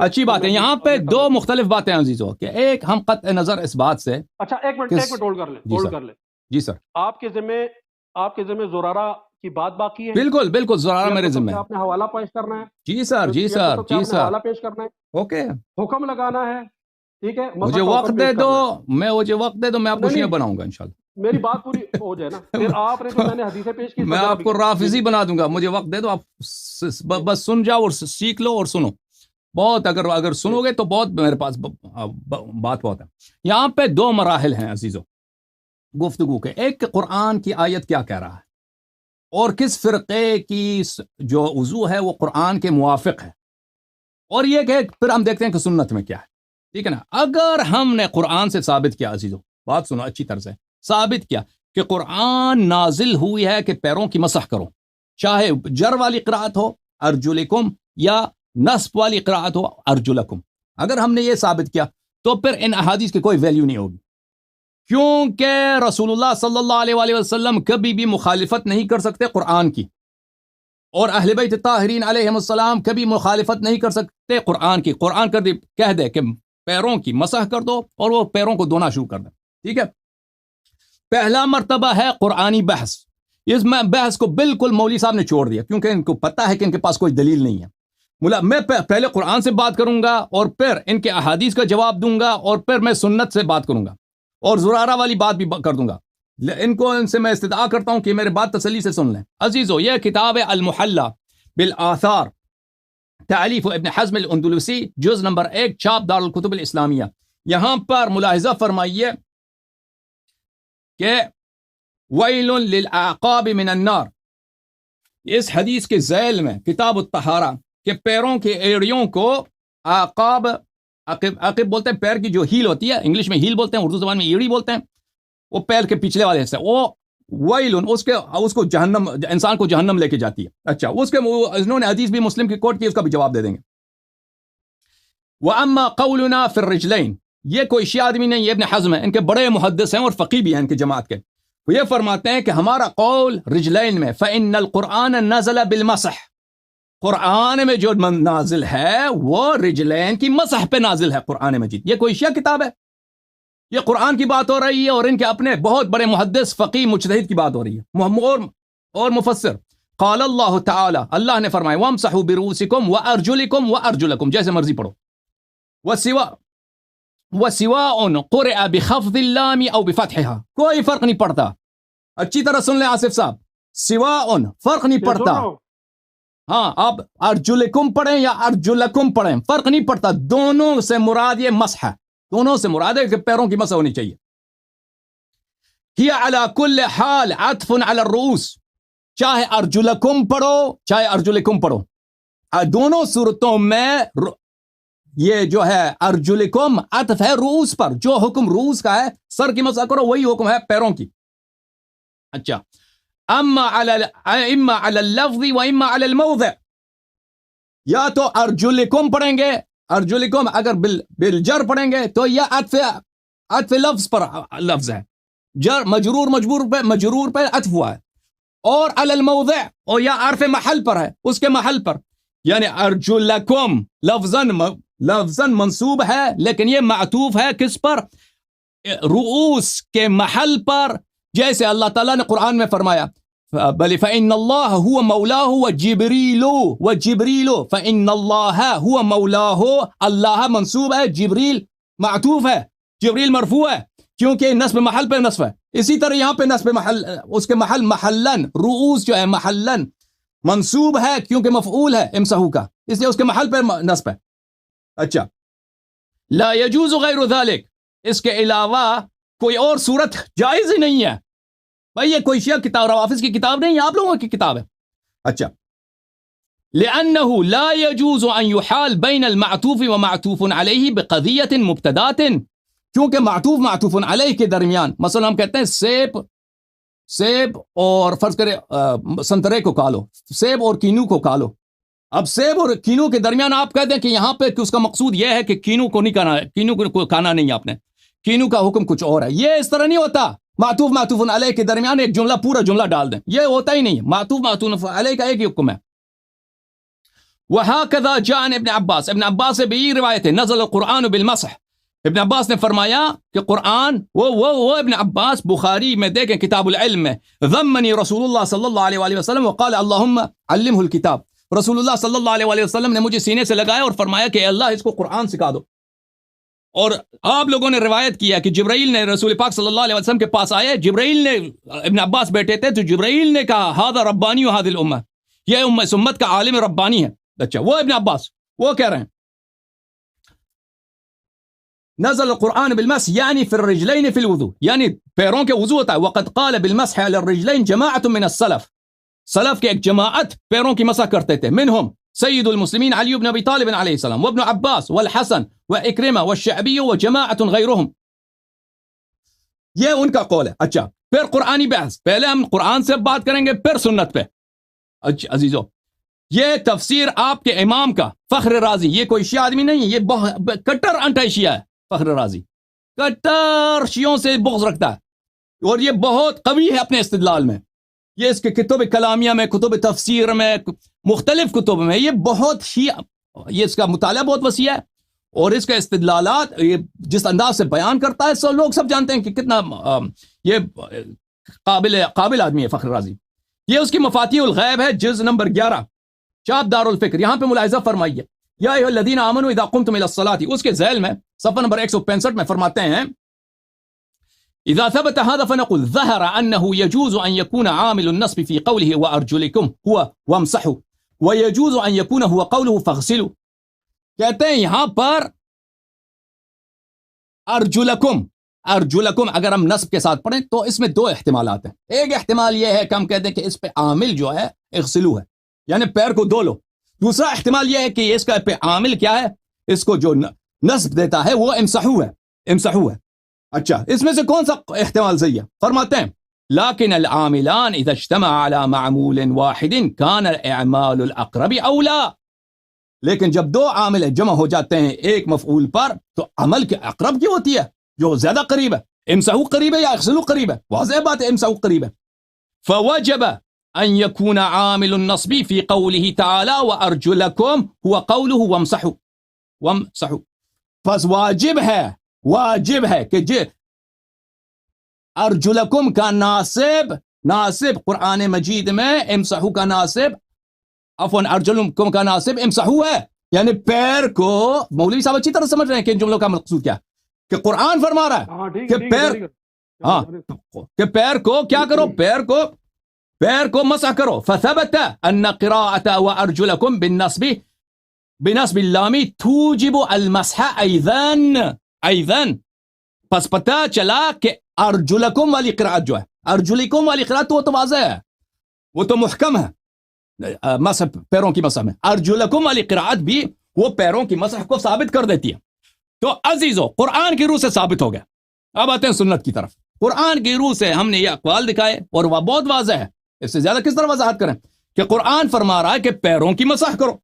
Speaker 1: اچھی بات ہے، یہاں پہ دو مختلف باتیں عزیزو، کہ ایک ہم قطع نظر اس بات سے،
Speaker 2: اچھا ایک منٹ ہولڈ کر لیں۔
Speaker 1: جی سر،
Speaker 2: آپ کے ذمہ زرارہ کی بات باقی ہے؟
Speaker 1: بالکل زرارہ میرے ذمہ ہے۔
Speaker 2: آپ نے حوالہ پیش کرنا ہے؟
Speaker 1: جی سر
Speaker 2: حوالہ پیش کرنا ہے،
Speaker 1: اوکے،
Speaker 2: حکم لگانا ہے، ٹھیک ہے؟
Speaker 1: مجھے وقت دے دو، میں آپ کو شیعہ بناؤں گا انشاءاللہ۔
Speaker 2: میری بات پوری ہو جائے نا، پھر آپ نے جو میں نے حدیثیں پیش کی،
Speaker 1: میں آپ کو رافضی بنا دوں گا، مجھے وقت دے دو، آپ بس سن جاؤ اور سیکھ لو اور سنو بہت، اگر سنو گے تو بہت میرے پاس بات بہت ہے۔ یہاں پہ دو مراحل ہیں عزیزو گفتگو کے، ایک کہ قرآن کی آیت کیا کہہ رہا ہے، اور کس فرقے کی جو وضو ہے وہ قرآن کے موافق ہے، اور یہ کہ پھر ہم دیکھتے ہیں کہ سنت میں کیا ہے، ٹھیک ہے نا؟ اگر ہم نے قرآن سے ثابت کیا عزیزو، بات سنو اچھی طرح سے، ثابت کیا کہ قرآن نازل ہوئی ہے کہ پیروں کی مسح کرو، چاہے جر والی قرآت ہو ارجلکم یا نصب والی قرآت ہو ارجلکم، اگر ہم نے یہ ثابت کیا تو پھر ان احادیث کی کوئی ویلیو نہیں ہوگی، کیونکہ رسول اللہ صلی اللہ علیہ وآلہ وسلم کبھی بھی مخالفت نہیں کر سکتے قرآن کی، اور اہل بیت طاہرین علیہم السلام کبھی مخالفت نہیں کر سکتے قرآن کی۔ قرآن کہہ دے کہ پیروں کی مسح کر دو اور وہ پیروں کو دھونا شروع کر دیں، ٹھیک ہے؟ پہلا مرتبہ ہے قرآنی بحث، اس میں بحث کو بالکل مولوی صاحب نے چھوڑ دیا، کیونکہ ان کو پتہ ہے کہ ان کے پاس کوئی دلیل نہیں ہے۔ میں پہلے قرآن سے بات کروں گا اور پھر ان کے احادیث کا جواب دوں گا، اور پھر میں سنت سے بات کروں گا، اور زرارہ والی بات بھی کر دوں گا۔ ان سے میں استدعا کرتا ہوں کہ میرے بات تسلی سے سن لیں عزیزو۔ یہ کتاب ہے المحلہ بالآثار، تالیف ابن حزم الاندلسی، جز نمبر 1، چھاپ دار الکتب الاسلامیہ۔ یہاں پر ملاحظہ فرمائیے کہ ویل للعقاب من النار، اس حدیث کے ذیل میں کتاب الطہارہ کہ پیروں کے ایڑیوں کو عقاب بولتے ہیں، پیر کی جو ہیل ہوتی ہے، انگلش میں ہیل بولتے ہیں، اردو زبان میں ایڑی بولتے ہیں، وہ پیر کے پچھلے والے حصے، وہ ویل اس کو جہنم، انسان کو جہنم لے کے جاتی ہے۔ اچھا، اس کے انہوں نے حدیث بھی مسلم کی کوٹ کی، اس کا بھی جواب دے دیں گے۔ وَأَمَّا قَوْلُنَا فِي الرِّجْلَيْن، یہ کوئی شیعہ آدمی نہیں، یہ ابن حزم ہے، ان کے بڑے محدث ہیں اور فقیہ بھی ہیں ان کی جماعت کے، وہ یہ فرماتے ہیں کہ ہمارا قول رجلین میں، فَإِنَّ الْقُرْآنَ نَزَلَ بِالْمَسْحِ، قرآن میں جو نازل ہے وہ رجلین کی مسح پہ نازل ہے قرآن مجید۔ یہ کوئی شیعہ کتاب ہے؟ یہ قرآن کی بات ہو رہی ہے اور ان کے اپنے بہت بڑے محدث فقیہ مجتہد کی بات ہو رہی ہے، اور مفسر۔ قال اللہ تعالی، اللہ نے فرمایا وَامْسَحُوا بِرُؤُوسِكُمْ وَأَرْجُلِكُمْ وَأَرْجُلَكُمْ، جیسے مرضی پڑھو۔ وَسِوَاءٌ قُرِئَ بِخَفْضِ اللَّامِ أَوْ بِفَتْحِهَا، کوئی فرق نہیں پڑتا، اچھی طرح سن لیں آصف صاحب، سواء فرق نہیں پڑتا، ہاں آپ ارجلکم پڑھیں یا ارجلکم پڑھیں فرق نہیں پڑتا، دونوں سے مراد یہ مسح ہے، دونوں سے مراد ہے کہ پیروں کی مسح ہونی چاہیے۔ ہی علی کل حال عطف علی الرؤوس، چاہے ارجلکم پڑھو چاہے ارجلکم پڑھو، دونوں صورتوں میں یہ جو ہے ارجلکم عطف ہے رؤوس پر، جو حکم رؤوس کا ہے سر کی مسح کرو وہی حکم ہے پیروں کی. اچھا اما علی اللفظ و اما علی الموضع، یا تو ارجلکم پڑھیں گے، ارجلکم اگر بالجر پڑھیں گے تو یہ عطف لفظ پر لفظ ہے، جر مجرور پہ عطف ہوا ہے، اور علی الموضع اور یا عرف محل پر ہے، اس کے محل پر، یعنی ارجلکم لفظاً منصوب ہے لیکن یہ معطوف ہے کس پر؟ رؤوس کے محل پر، جیسے اللہ تعالیٰ نے قرآن میں فرمایا بل فإن اللہ هو مولاه وجبریل فإن اللہ هو مولاه، اللہ منصوب ہے، جبریل معطوف ہے، جبریل مرفوع ہے کیونکہ نصب محل پہ نصب ہے. اسی طرح یہاں پہ نصب محل، اس کے محل محلن، رؤوس جو ہے محلن منصوب ہے کیونکہ مفعول ہے امسحو کا، اس لیے اس کے محل پہ نصب ہے. اچھا لا يجوز غیر ذلك، اس کے علاوہ کوئی اور صورت جائز ہی نہیں ہے. بھائی یہ کوئی شیعہ کتاب روافظ کی کتاب نہیں، آپ لوگوں کی کتاب ہے. اچھا لأنه لا يجوز ان يحال بين المعطوف ومعطوف عليه بقضية مبتدأة، کیونکہ معطوف علیہ کے درمیان، مثلا ہم کہتے ہیں سیب اور فرض کرے سنترے کو کھا لو، سیب اور کینو کو کھا لو. اب سیب اور کینو کے درمیان آپ کہتے ہیں کہ یہاں پہ اس کا مقصود یہ ہے کہ کینو کو نہیں کھانا ہے، کینو کو کھانا نہیں، آپ نے کینو کا حکم کچھ اور ہے. یہ اس طرح نہیں ہوتا. معطوف علیہ کے درمیان ایک جملہ پورا جملہ ڈال دیں، یہ ہوتا ہی نہیں. معطوف علیہ کا ایک ہی حکم ہے. وہکذا جاء عن ابن عباس، ابن عباس سے بھی یہ روایت ہے، نزل القرآن بالمسح. ابن عباس نے فرمایا کہ قرآن وہ ابن عباس بخاری میں دیکھیں کتاب العلم میں، ضمنی رسول اللہ صلی اللہ علیہ وآلہ وسلم وقال اللہم علمہ الکتاب، رسول اللہ صلی اللہ علیہ وآلہ وسلم نے مجھے سینے سے لگایا اور فرمایا کہ اللہ اس کو قرآن سکھا دو. اور آپ لوگوں نے روایت کیا کہ جبرائیل نے رسول پاک صلی اللہ علیہ وسلم کے پاس آئے، جبرائیل نے، ابن عباس بیٹھے تھے تو جبرائیل نے کہا ھذا ربانی و ھذی الامہ، یہ امت کا عالم ربانی ہے. اچھا وہ ابن عباس وہ کہہ رہے ہیں نزل القرآن بالمسح یعنی فی الرجلین فی الوضوء، یعنی پیروں کے وضو ہوتا ہے. وقد قال بالمسح علی الرجلین جماعت من السلف، سلف کے ایک جماعت پیروں کی مسح کرتے تھے. منہم سید المسلمین علی بن ابی طالب علیہ السلام وابن عباس والحسن واکرمہ والشعبی وجماعت غیرہم، یہ ان کا قول ہے. اچھا پھر قرآنی بحث، پہلے ہم قرآن سے بات کریں گے پھر سنت پہ. اچھا عزیزو، یہ تفسیر آپ کے امام کا فخر رازی، یہ کوئی شیعہ آدمی نہیں ہے، یہ کٹر انٹائی شیعہ ہے. فخر رازی کٹر شیعوں سے بغض رکھتا ہے اور یہ بہت قوی ہے اپنے استدلال میں. یہ اس کے کتب کلامیہ میں، کتب تفسیر میں، مختلف کتب میں یہ بہت ہی، یہ اس کا مطالعہ بہت وسیع ہے اور اس کے استدلالات یہ جس انداز سے بیان کرتا ہے سب لوگ سب جانتے ہیں کہ کتنا یہ قابل آدمی ہے فخر رازی. یہ اس کی مفاتیح الغیب ہے، جز نمبر 11، چاپ دار الفکر. یہاں پہ ملاحظہ فرمائیے یا ایھا الذین آمنوا اذا قمتم الی الصلاۃ، اس کے ذیل میں صفحہ نمبر 165 میں فرماتے ہیں اذا ثبت هذا فنقول ظهر انه يجوز ان يكون عامل النصب في قوله وارجلكم هو وامسحوا ويجوز ان يكون هو قوله فاغسلوا. کہتے ہیں یہاں پر ارجلکم اگر ہم نصب کے ساتھ پڑھیں تو اس میں دو احتمالات ہیں. ایک احتمال یہ ہے کہ ہم کہتے ہیں کہ اس پہ عامل جو ہے اغسلو ہے، یعنی پیر کو دھو لو. دوسرا احتمال یہ ہے کہ اس کا پہ عامل کیا ہے، اس کو جو نصب دیتا ہے وہ امسحو ہے. اچھا اس میں سے کون سا احتمال صحیح ہے؟ فرماتے ہیں لیکن العاملان اذا اجتمع على معمول واحد كان الاعمال الاقرب اولا، لیکن جب دو عامل جمع ہو جاتے ہیں ایک مفعول پر تو عمل کے اقرب کی ہوتی ہے، جو زیادہ قریب ہے. امسحو قریب ہے یا اغسلو قریب ہے؟ واضح بات ہے امسحو قریب ہے. فوجب ان يكون عامل النصب في قوله تعالى وارجلكم هو قوله وامسحوا. پس واجب ہے کہ ارجلکم کا ناصب قرآن مجید میں امسحو کا ناصب، عفواً ارجلکم کا ناصب امسحو ہے، یعنی پیر کو، مولوی صاحب اچھی طرح سمجھ رہے ہیں کہ ان جملوں کا مقصود کیا، کہ قرآن فرما رہا ہے کہ پیر کو کیا کرو، پیر کو مسح کرو. فثبت ان قراءة وارجلکم بنصب اللام توجب المسح ایذن. پس پتہ چلا کہ ارجلکم والی قراءت جو ہے، ارجلکم والی قراءت تو واضح ہے، وہ تو محکم ہے مسح، پیروں کی مسح میں. ارجلکم والی قراءت بھی وہ پیروں کی مسح کو ثابت کر دیتی ہے. تو عزیزو قرآن کی روح سے ثابت ہو گیا. اب آتے ہیں سنت کی طرف. قرآن کی روح سے ہم نے یہ اقوال دکھائے اور وہ بہت واضح ہے. اس سے زیادہ کس طرح وضاحت کریں کہ قرآن فرما رہا ہے کہ پیروں کی مسح کرو,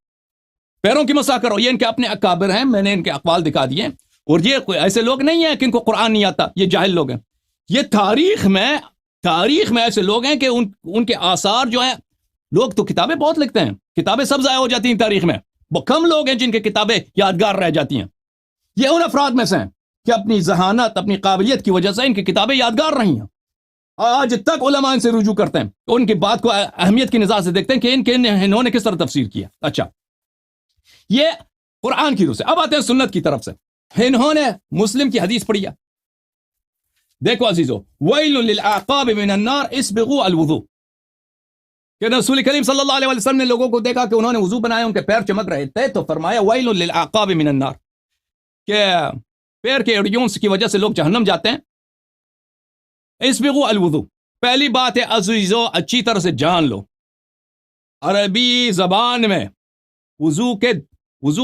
Speaker 1: پیروں کی مسح کرو. یہ ان کے اپنے اکابر ہیں, میں نے ان کے اقوال دکھا دیے. اور یہ کوئی ایسے لوگ نہیں ہیں کہ ان کو قرآن نہیں آتا, یہ جاہل لوگ ہیں. یہ تاریخ میں ایسے لوگ ہیں کہ ان کے آثار جو ہیں, لوگ تو کتابیں بہت لکھتے ہیں, کتابیں سب ضائع ہو جاتی ہیں تاریخ میں. وہ کم لوگ ہیں جن کی کتابیں یادگار رہ جاتی ہیں. یہ ان افراد میں سے ہیں کہ اپنی ذہانت, اپنی قابلیت کی وجہ سے ان کی کتابیں یادگار رہی ہیں. آج تک علماء ان سے رجوع کرتے ہیں, ان کی بات کو اہمیت کی نظر سے دیکھتے ہیں کہ انہوں نے کس طرح تفسیر کیا. اچھا, یہ قرآن کی روح سے. اب آتے ہیں سنت کی طرف سے. انہوں نے مسلم کی حدیث پڑھی ہے. دیکھو عزیزو, ویل للعقاب من النار اسبغوا الوضوء, کہ رسول کریم صلی اللہ علیہ وسلم نے لوگوں کو دیکھا کہ انہوں نے وضو بنایا, ان کے پیر چمک رہے تھے, تو فرمایا ویل للعقاب من النار, کہ پیر کے اڑیوں کی وجہ سے لوگ جہنم جاتے ہیں. اسبغوا الوضوء, پہلی بات ہے عزیزو اچھی طرح سے جان لو, عربی زبان میں وضو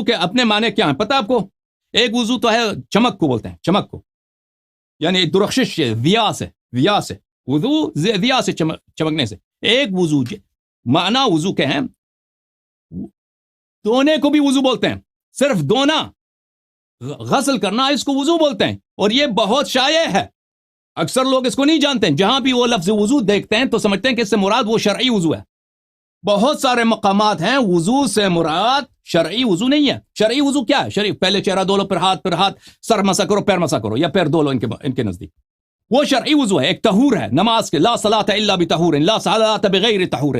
Speaker 1: کے اپنے معنی کیا ہیں پتہ آپ کو؟ ایک وضو تو ہے چمک کو بولتے ہیں, چمک کو, یعنی درخشش سے, ضیا سے وضو, ضیا سے چمکنے سے. ایک وضو معنی وضو کے ہیں, دونے کو بھی وضو بولتے ہیں, صرف دونا غسل کرنا اس کو وضو بولتے ہیں. اور یہ بہت شائع ہے, اکثر لوگ اس کو نہیں جانتے ہیں. جہاں بھی وہ لفظ وضو دیکھتے ہیں تو سمجھتے ہیں کہ اس سے مراد وہ شرعی وضو ہے. بہت سارے مقامات ہیں وضو سے مراد شرعی وضو نہیں ہے. شرعی وضو کیا ہے؟ شرعی پہلے چہرہ دھو لو, پھر ہاتھ, سر مسا کرو, پیر مسا کرو, یا پیر دھو لو, ان کے نزدیک وہ شرعی وضو ہے. ایک طہور ہے نماز کے, لا صلاۃ الا بطہور, لا صلاۃ بغیر طہور,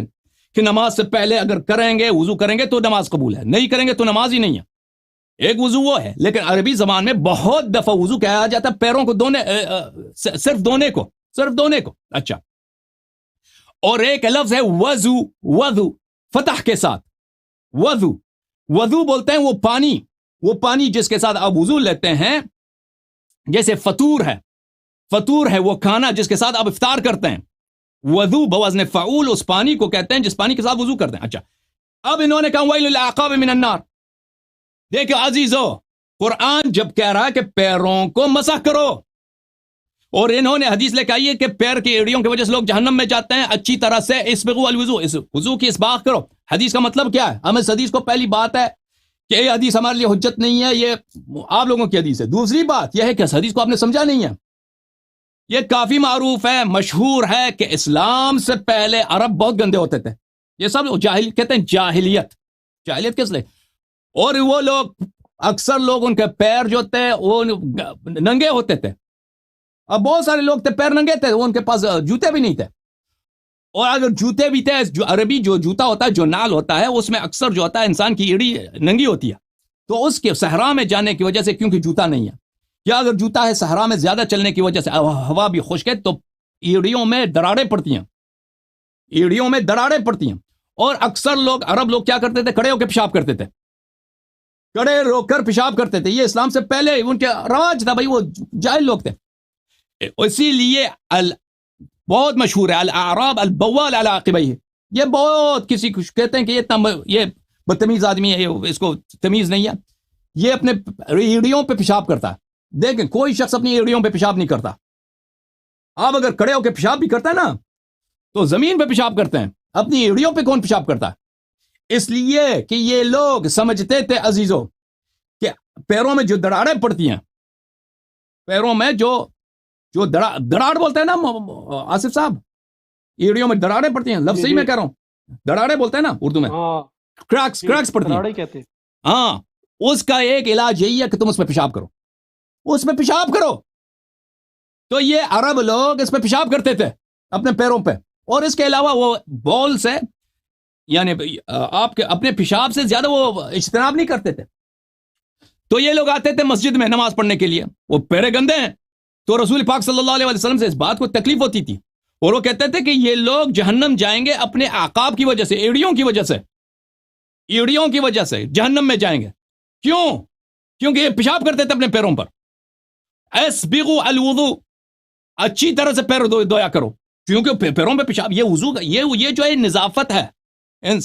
Speaker 1: کہ نماز سے پہلے اگر کریں گے, وضو کریں گے تو نماز قبول ہے, نہیں کریں گے تو نماز ہی نہیں ہے. ایک وضو وہ ہے. لیکن عربی زبان میں بہت دفعہ وضو کہا جاتا ہے پیروں کو دھونے, صرف دھونے کو. اچھا, اور ایک لفظ ہے وضو فتح کے ساتھ. وضو بولتے ہیں وہ پانی جس کے ساتھ آپ وضو لیتے ہیں, جیسے فطور ہے وہ کھانا جس کے ساتھ آپ افطار کرتے ہیں. وضو بوزن فعول اس پانی کو کہتے ہیں جس پانی کے ساتھ وضو کرتے ہیں. اچھا, اب انہوں نے کہا ویل للعقاب من النار. دیکھو عزیزو, قرآن جب کہہ رہا ہے کہ پیروں کو مسح کرو, اور انہوں نے حدیث لے کے آئی ہے کہ پیر کی ایڑیوں کی وجہ سے لوگ جہنم میں جاتے ہیں, اچھی طرح سے اسبغوا الوضوء, اس وضو کی اسباغ کرو. حدیث کا مطلب کیا ہے؟ ہم اس حدیث کو, پہلی بات ہے کہ یہ حدیث ہمارے لیے حجت نہیں ہے, یہ آپ لوگوں کی حدیث ہے. دوسری بات یہ ہے کہ اس حدیث کو آپ نے سمجھا نہیں ہے. یہ کافی معروف ہے, مشہور ہے کہ اسلام سے پہلے عرب بہت گندے ہوتے تھے. یہ سب کہتے ہیں جاہلیت کس لیے؟ اور وہ لوگ, اکثر لوگ ان کے پیر جو تھے وہ ننگے ہوتے تھے. اب بہت سارے لوگ تھے پیر ننگے تھے, ان کے پاس جوتے بھی نہیں تھے. اور اگر جوتے بھی تھے, جو عربی جو جوتا ہوتا ہے, جو نال ہوتا ہے, اس میں اکثر جو ہوتا ہے انسان کی ایڑی ننگی ہوتی ہے. تو اس کے صحرا میں جانے کی وجہ سے, کیونکہ جوتا نہیں ہے, یا اگر جوتا ہے صحرا میں زیادہ چلنے کی وجہ سے ہوا بھی خشک ہے, تو ایڑیوں میں دراڑیں پڑتی ہیں. اور اکثر لوگ, عرب لوگ کیا کرتے تھے؟ کھڑے ہو کے پیشاب کرتے تھے, کڑے رو کر پیشاب کرتے تھے. یہ اسلام سے پہلے ان کے رواج تھا, بھائی وہ جاہل لوگ تھے. اسی لیے بہت مشہور ہے الاعراب البوال علی عقبیہ. یہ بہت کسی کو کہتے ہیں کہ یہ بدتمیز آدمی ہے, اس کو تمیز نہیں ہے, یہ اپنے ایڑیوں پہ پیشاب کرتا ہے. دیکھیں, کوئی شخص اپنی ایڑیوں پہ پیشاب نہیں کرتا. آپ اگر کھڑے ہو کے پیشاب بھی کرتا ہے نا, تو زمین پہ پیشاب کرتے ہیں, اپنی ایڑیوں پہ کون پیشاب کرتا ہے؟ اس لیے کہ یہ لوگ سمجھتے تھے عزیزو کہ پیروں میں جو دراڑیں پڑتی ہیں, پیروں میں جو دراڑ بولتے ہیں نا آصف صاحب, ایڑیوں میں دراڑیں پڑتی ہیں, لفظ صحیح میں کہہ رہا ہوں, دراڑیں بولتے ہیں نا اردو میں, کریکس پڑتی ہیں. ہاں, اس کا ایک علاج یہی ہے کہ تم اس پہ پیشاب کرو, اس پہ پیشاب کرو. تو یہ عرب لوگ اس پہ پیشاب کرتے تھے اپنے پیروں پہ. اور اس کے علاوہ وہ بول سے, یعنی آپ کے اپنے پیشاب سے زیادہ وہ اجتناب نہیں کرتے تھے. تو یہ لوگ آتے تھے مسجد میں نماز پڑھنے کے لیے, وہ پیرے گندے ہیں. تو رسول پاک صلی اللہ علیہ وسلم سے اس بات کو تکلیف ہوتی تھی, اور وہ کہتے تھے کہ یہ لوگ جہنم جائیں گے اپنے اعقاب کی وجہ سے, ایڑیوں کی وجہ سے جہنم میں جائیں گے. کیوں؟ کیونکہ یہ پیشاب کرتے تھے اپنے پیروں پر. اسبغوا الوضوء, اچھی طرح سے پیر دھویا کرو, کیونکہ پیروں پہ پیشاب, یہ وضو, یہ جو ہے نظافت ہے.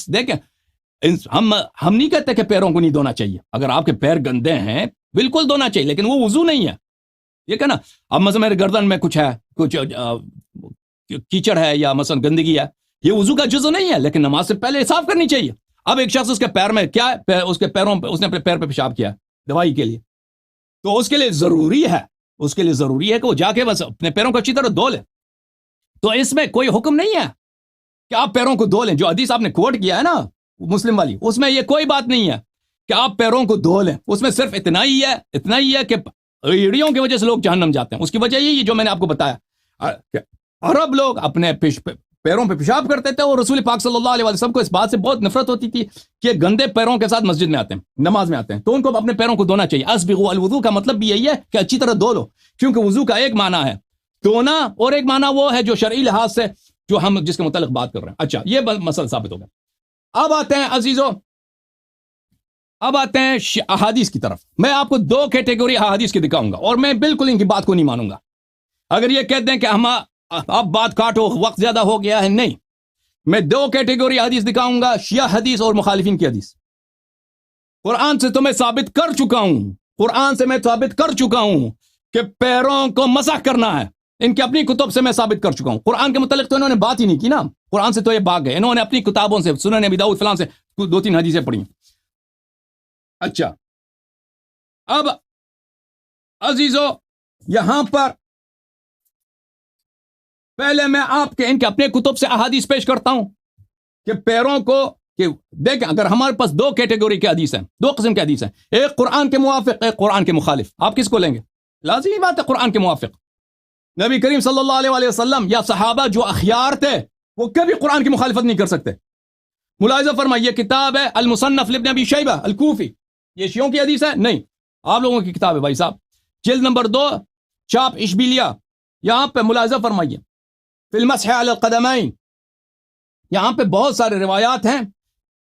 Speaker 1: دیکھیں, ہم نہیں کہتے کہ پیروں کو نہیں دھونا چاہیے. اگر آپ کے پیر گندے ہیں بالکل دھونا چاہیے, لیکن وہ وضو نہیں ہے. یہ کہ نا اب مثلا میرے گردن میں کچھ ہے, کچھ کیچڑ ہے یا مثلا گندگی ہے, یہ وضو کا جزو نہیں ہے, لیکن نماز سے پہلے صاف کرنی چاہیے. اب ایک شخص اس کے پیر میں کیا ہے, اس کے پیروں پہ, اس نے اپنے پیر پہ پیشاب کیا دوائی کے لیے, تو اس کے لیے ضروری ہے کہ وہ جا کے بس اپنے پیروں کو اچھی طرح دھو لے. تو اس میں کوئی حکم نہیں ہے کہ آپ پیروں کو دھو لیں. جو حدیث آپ نے کوٹ کیا ہے نا مسلم والی, اس میں یہ کوئی بات نہیں ہے کہ آپ پیروں کو دھو لیں. اس میں صرف اتنا ہی ہے کہ ایڑیوں کی وجہ سے لوگ جہنم جاتے ہیں. اس کی وجہ یہی جو میں نے آپ کو بتایا, عرب لوگ اپنے پیروں پہ پیشاب کرتے تھے, اور رسول پاک صلی اللہ علیہ وسلم کو اس بات سے بہت نفرت ہوتی تھی کہ گندے پیروں کے ساتھ مسجد میں آتے ہیں, نماز میں آتے ہیں, تو ان کو اپنے پیروں کو دھونا چاہیے. اسبغوا الوضو کا مطلب بھی یہی ہے کہ اچھی طرح دھو لو, کیونکہ وضو کا ایک معنی ہے دھونا, اور ایک معنی وہ ہے جو شرعی لحاظ سے جو ہم جس کے متعلق بات کر رہے ہیں. اچھا, یہ مسئلہ ثابت ہو گیا. اب آتے ہیں عزیزو, احادیث کی طرف. میں آپ کو 2 کیٹیگری احادیث کی دکھاؤں گا, اور میں بالکل ان کی بات کو نہیں مانوں گا. اگر یہ کہتے ہیں کہ ہم اب بات کاٹو, وقت زیادہ ہو گیا ہے, نہیں, میں 2 کیٹیگری حدیث دکھاؤں گا, شیعہ حدیث اور مخالفین کی حدیث. قرآن سے تو میں ثابت کر چکا ہوں کہ پیروں کو مسح کرنا ہے. ان کی اپنی کتب سے میں ثابت کر چکا ہوں. قرآن کے متعلق تو انہوں نے بات ہی نہیں کی نا, قرآن سے تو یہ بھاگ گئے. انہوں نے اپنی کتابوں سے, سنن ابی داؤد فلان سے 2-3 حدیثیں پڑھی. اچھا, اب عزیزو یہاں پر پہلے میں آپ کے ان کے اپنے کتب سے احادیث پیش کرتا ہوں کہ پیروں کو, کہ دیکھیں اگر ہمارے پاس 2 کیٹیگری کے حدیث ہیں, 2 قسم کے حدیث ہیں, ایک قرآن کے موافق, ایک قرآن کے مخالف. آپ کس کو لیں گے؟ لازمی بات ہے قرآن کے موافق. نبی کریم صلی اللہ علیہ وسلم یا صحابہ جو اخیار تھے وہ کبھی قرآن کی مخالفت نہیں کر سکتے. ملاحظہ فرمائیے, یہ کتاب ہے المصنف لابن ابی شیبہ الکوفی, یہ شیعوں کی حدیث ہے نہیں, آپ لوگوں کی کتاب ہے بھائی صاحب, جلد نمبر 2, چاپ اشبیلیہ. یہاں پہ ملاحظہ فرمائیے, فی المسح علی القدمین, یہاں پہ بہت سارے روایات ہیں.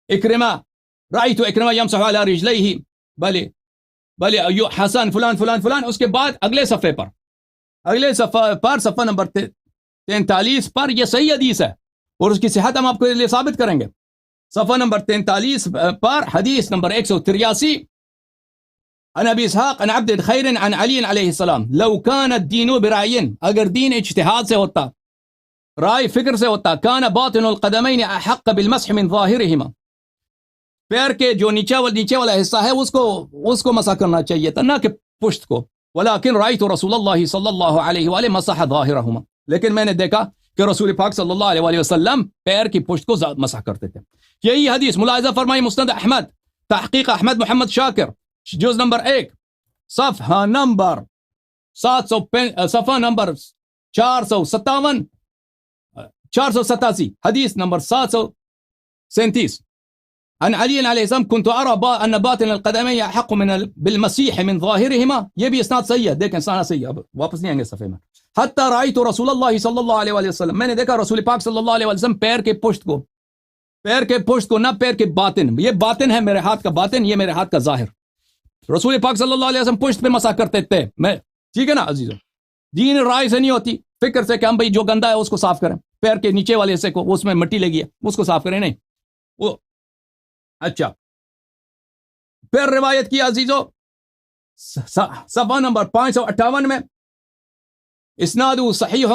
Speaker 1: اکرمہ, رأیت اکرمہ یمسح علی رجلیہ, بلے حسن فلان فلان فلان. اس کے بعد اگلے صفحے پر صفحہ نمبر 43 پر یہ صحیح حدیث ہے, اور اس کی صحت ہم آپ کو لیے ثابت کریں گے. صفحہ نمبر 43 پر حدیث نمبر 183, عن ابی اسحاق عن عبد خیر عن علی علیہ السلام, لو کان الدین برائین, اگر دین اجتہاد سے ہوتا, رائے فکر سے ہوتا, کان باطن القدمین احق بالمسح من ظاہرہما, پیر کے جو نیچے والا حصہ ہے اس کو مسح کرنا چاہیے تھا, نہ کہ پشت کو. ولیکن رأیت رسول اللہ صلی اللہ علیہ وآلہ مسح ظاہرہما, لیکن میں نے دیکھا کہ رسول پاک صلی اللہ علیہ وسلم پیر کی پشت کو مسح کرتے تھے. یہی حدیث ملاحظہ فرمائی مسند احمد, تحقیق احمد محمد شاکر, جز نمبر 1, صفحہ نمبر 487, حدیث نمبر 737, عن علی علیہ السلام كنت ارى ان باطن القدمين احق بالمسيح من ظاهرهما. یہ بھی اسناد صحیح ہے, دیکھیں اسناد صحیح ہے, اب واپس نہیں آئیں گے صفحے میں. حتی رأیت رسول اللہ صلی اللہ علیہ وسلم, میں نے دیکھا رسول پاک صلی اللہ علیہ وسلم پیر کے پشت کو, نہ پیر کے باطن, یہ باطن ہے میرے ہاتھ کا باطن, یہ میرے ہاتھ کا ظاہر. رسول پاک صلی اللہ علیہ وسلم پشت پہ مسح کرتے تھے. میں ٹھیک ہے نا عزیزو, دین رائے سے نہیں ہوتی, فکر سے کہ ہم بھائی جو گندا ہے اس کو صاف کریں, پیر کے نیچے والے حصے کو اس میں مٹی لگی ہے اس کو صاف کریں, نہیں وہ. اچھا, پھر روایت کی عزیزو صفحہ نمبر 558 میں, اسناد صحیح,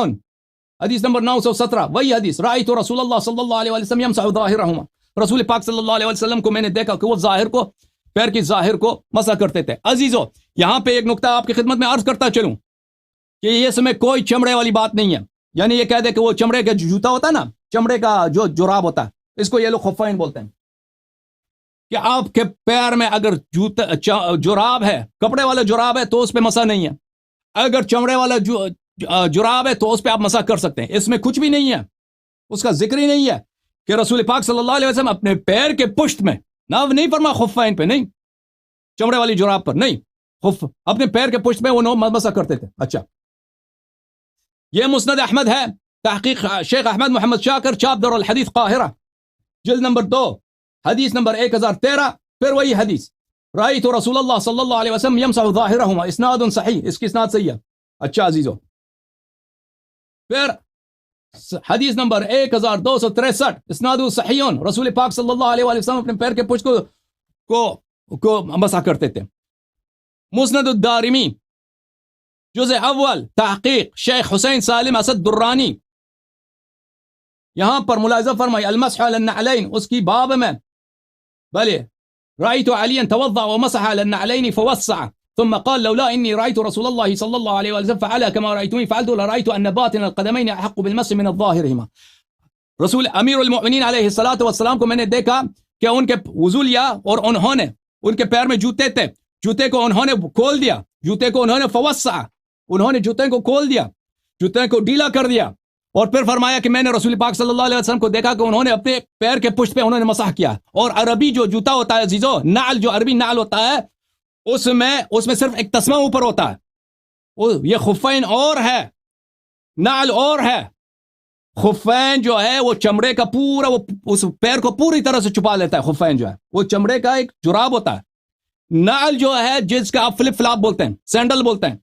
Speaker 1: حدیث نمبر 917, وہی حدیث, رأیت رسول اللہ صلی اللہ علیہ وسلم یمسح ظاہرہما, رسول پاک صلی اللہ علیہ وسلم کو میں نے دیکھا کہ وہ ظاہر کو, پیر کی ظاہر کو مسح کرتے تھے. عزیزو یہاں پہ ایک نقطہ آپ کی خدمت میں عرض کرتا چلوں کہ اس میں کوئی چمڑے والی بات نہیں ہے. یعنی یہ کہہ دے کہ وہ چمڑے کا جوتا ہوتا ہے نا, چمڑے کا جو جراب ہوتا ہے, اس کو یہ لوگ خفین بولتے ہیں, کہ آپ کے پیر میں اگر جراب ہے, کپڑے والا جراب ہے, تو اس پہ مسح نہیں ہے. اگر چمڑے والا جراب ہے تو اس پہ آپ مسح کر سکتے ہیں. اس میں کچھ بھی نہیں ہے, اس کا ذکر ہی نہیں ہے کہ رسول پاک صلی اللہ علیہ وسلم اپنے پیر کے پشت میں, نہ نہیں فرما خفین پہ, نہیں چمڑے والی جراب پر, نہیں خف, اپنے پیر کے پشت میں وہ مسح کرتے تھے. اچھا, یہ مسند احمد ہے, تحقیق شیخ احمد محمد شاکر, چاپ دار الحدیث قاہرہ, جلد نمبر 2, حدیث نمبر 1013. پھر وہی حدیث, رأیت رسول اللہ صلی اللہ علیہ وسلم یمسح ظاہرہما, اسناد صحیح, اس کی اسناد صحیح ہے. اچھا عزیزو, پھر حدیث نمبر 1263 اسناد صحیح، رسول پاک صلی اللہ علیہ وآلہ وسلم اپنے پیر کے پشت کو مسح کرتے تھے۔ مسند الدارمی جزء اول تحقیق شیخ حسین سالم اسد درانی، یہاں پر ملاحظہ فرمائی المسح علی النعلین، اس کی باب میں بلے رأيت عليا توضأ ومسح على النعلين فوسع ثم قال لولا إني رأيت رسول الله صلى الله عليه وسلم فعل كما رأيتني فعلت لرأيت أن باطن القدمين أحق بالمس من الظاهرهما۔ رسول امیر المؤمنین علیہ الصلوۃ والسلام کو میں نے دیکھا کہ ان کے وضو لیا اور انہوں نے ان کے پیر میں جوتے تھے، جوتے کو انہوں نے کھول دیا، جوتے کو انہوں نے فوسع، انہوں نے جوتے کو کھول دیا، جوتے کو ڈھیلا کر دیا، اور پھر فرمایا کہ میں نے رسول پاک صلی اللہ علیہ وسلم کو دیکھا کہ انہوں نے اپنے پیر کے پشت پہ انہوں نے مسح کیا۔ اور عربی جو جوتا ہوتا ہے عزیزو، نعل جو عربی نعل ہوتا ہے اس میں صرف ایک تسمہ اوپر ہوتا ہے، یہ خفین اور ہے، نعل اور ہے۔ خفین جو ہے وہ چمڑے کا پورا وہ اس پیر کو پوری طرح سے چھپا لیتا ہے، خفین جو ہے وہ چمڑے کا ایک جراب ہوتا ہے۔ نعل جو ہے جس کا آپ فلپ فلاپ بولتے ہیں، سینڈل بولتے ہیں،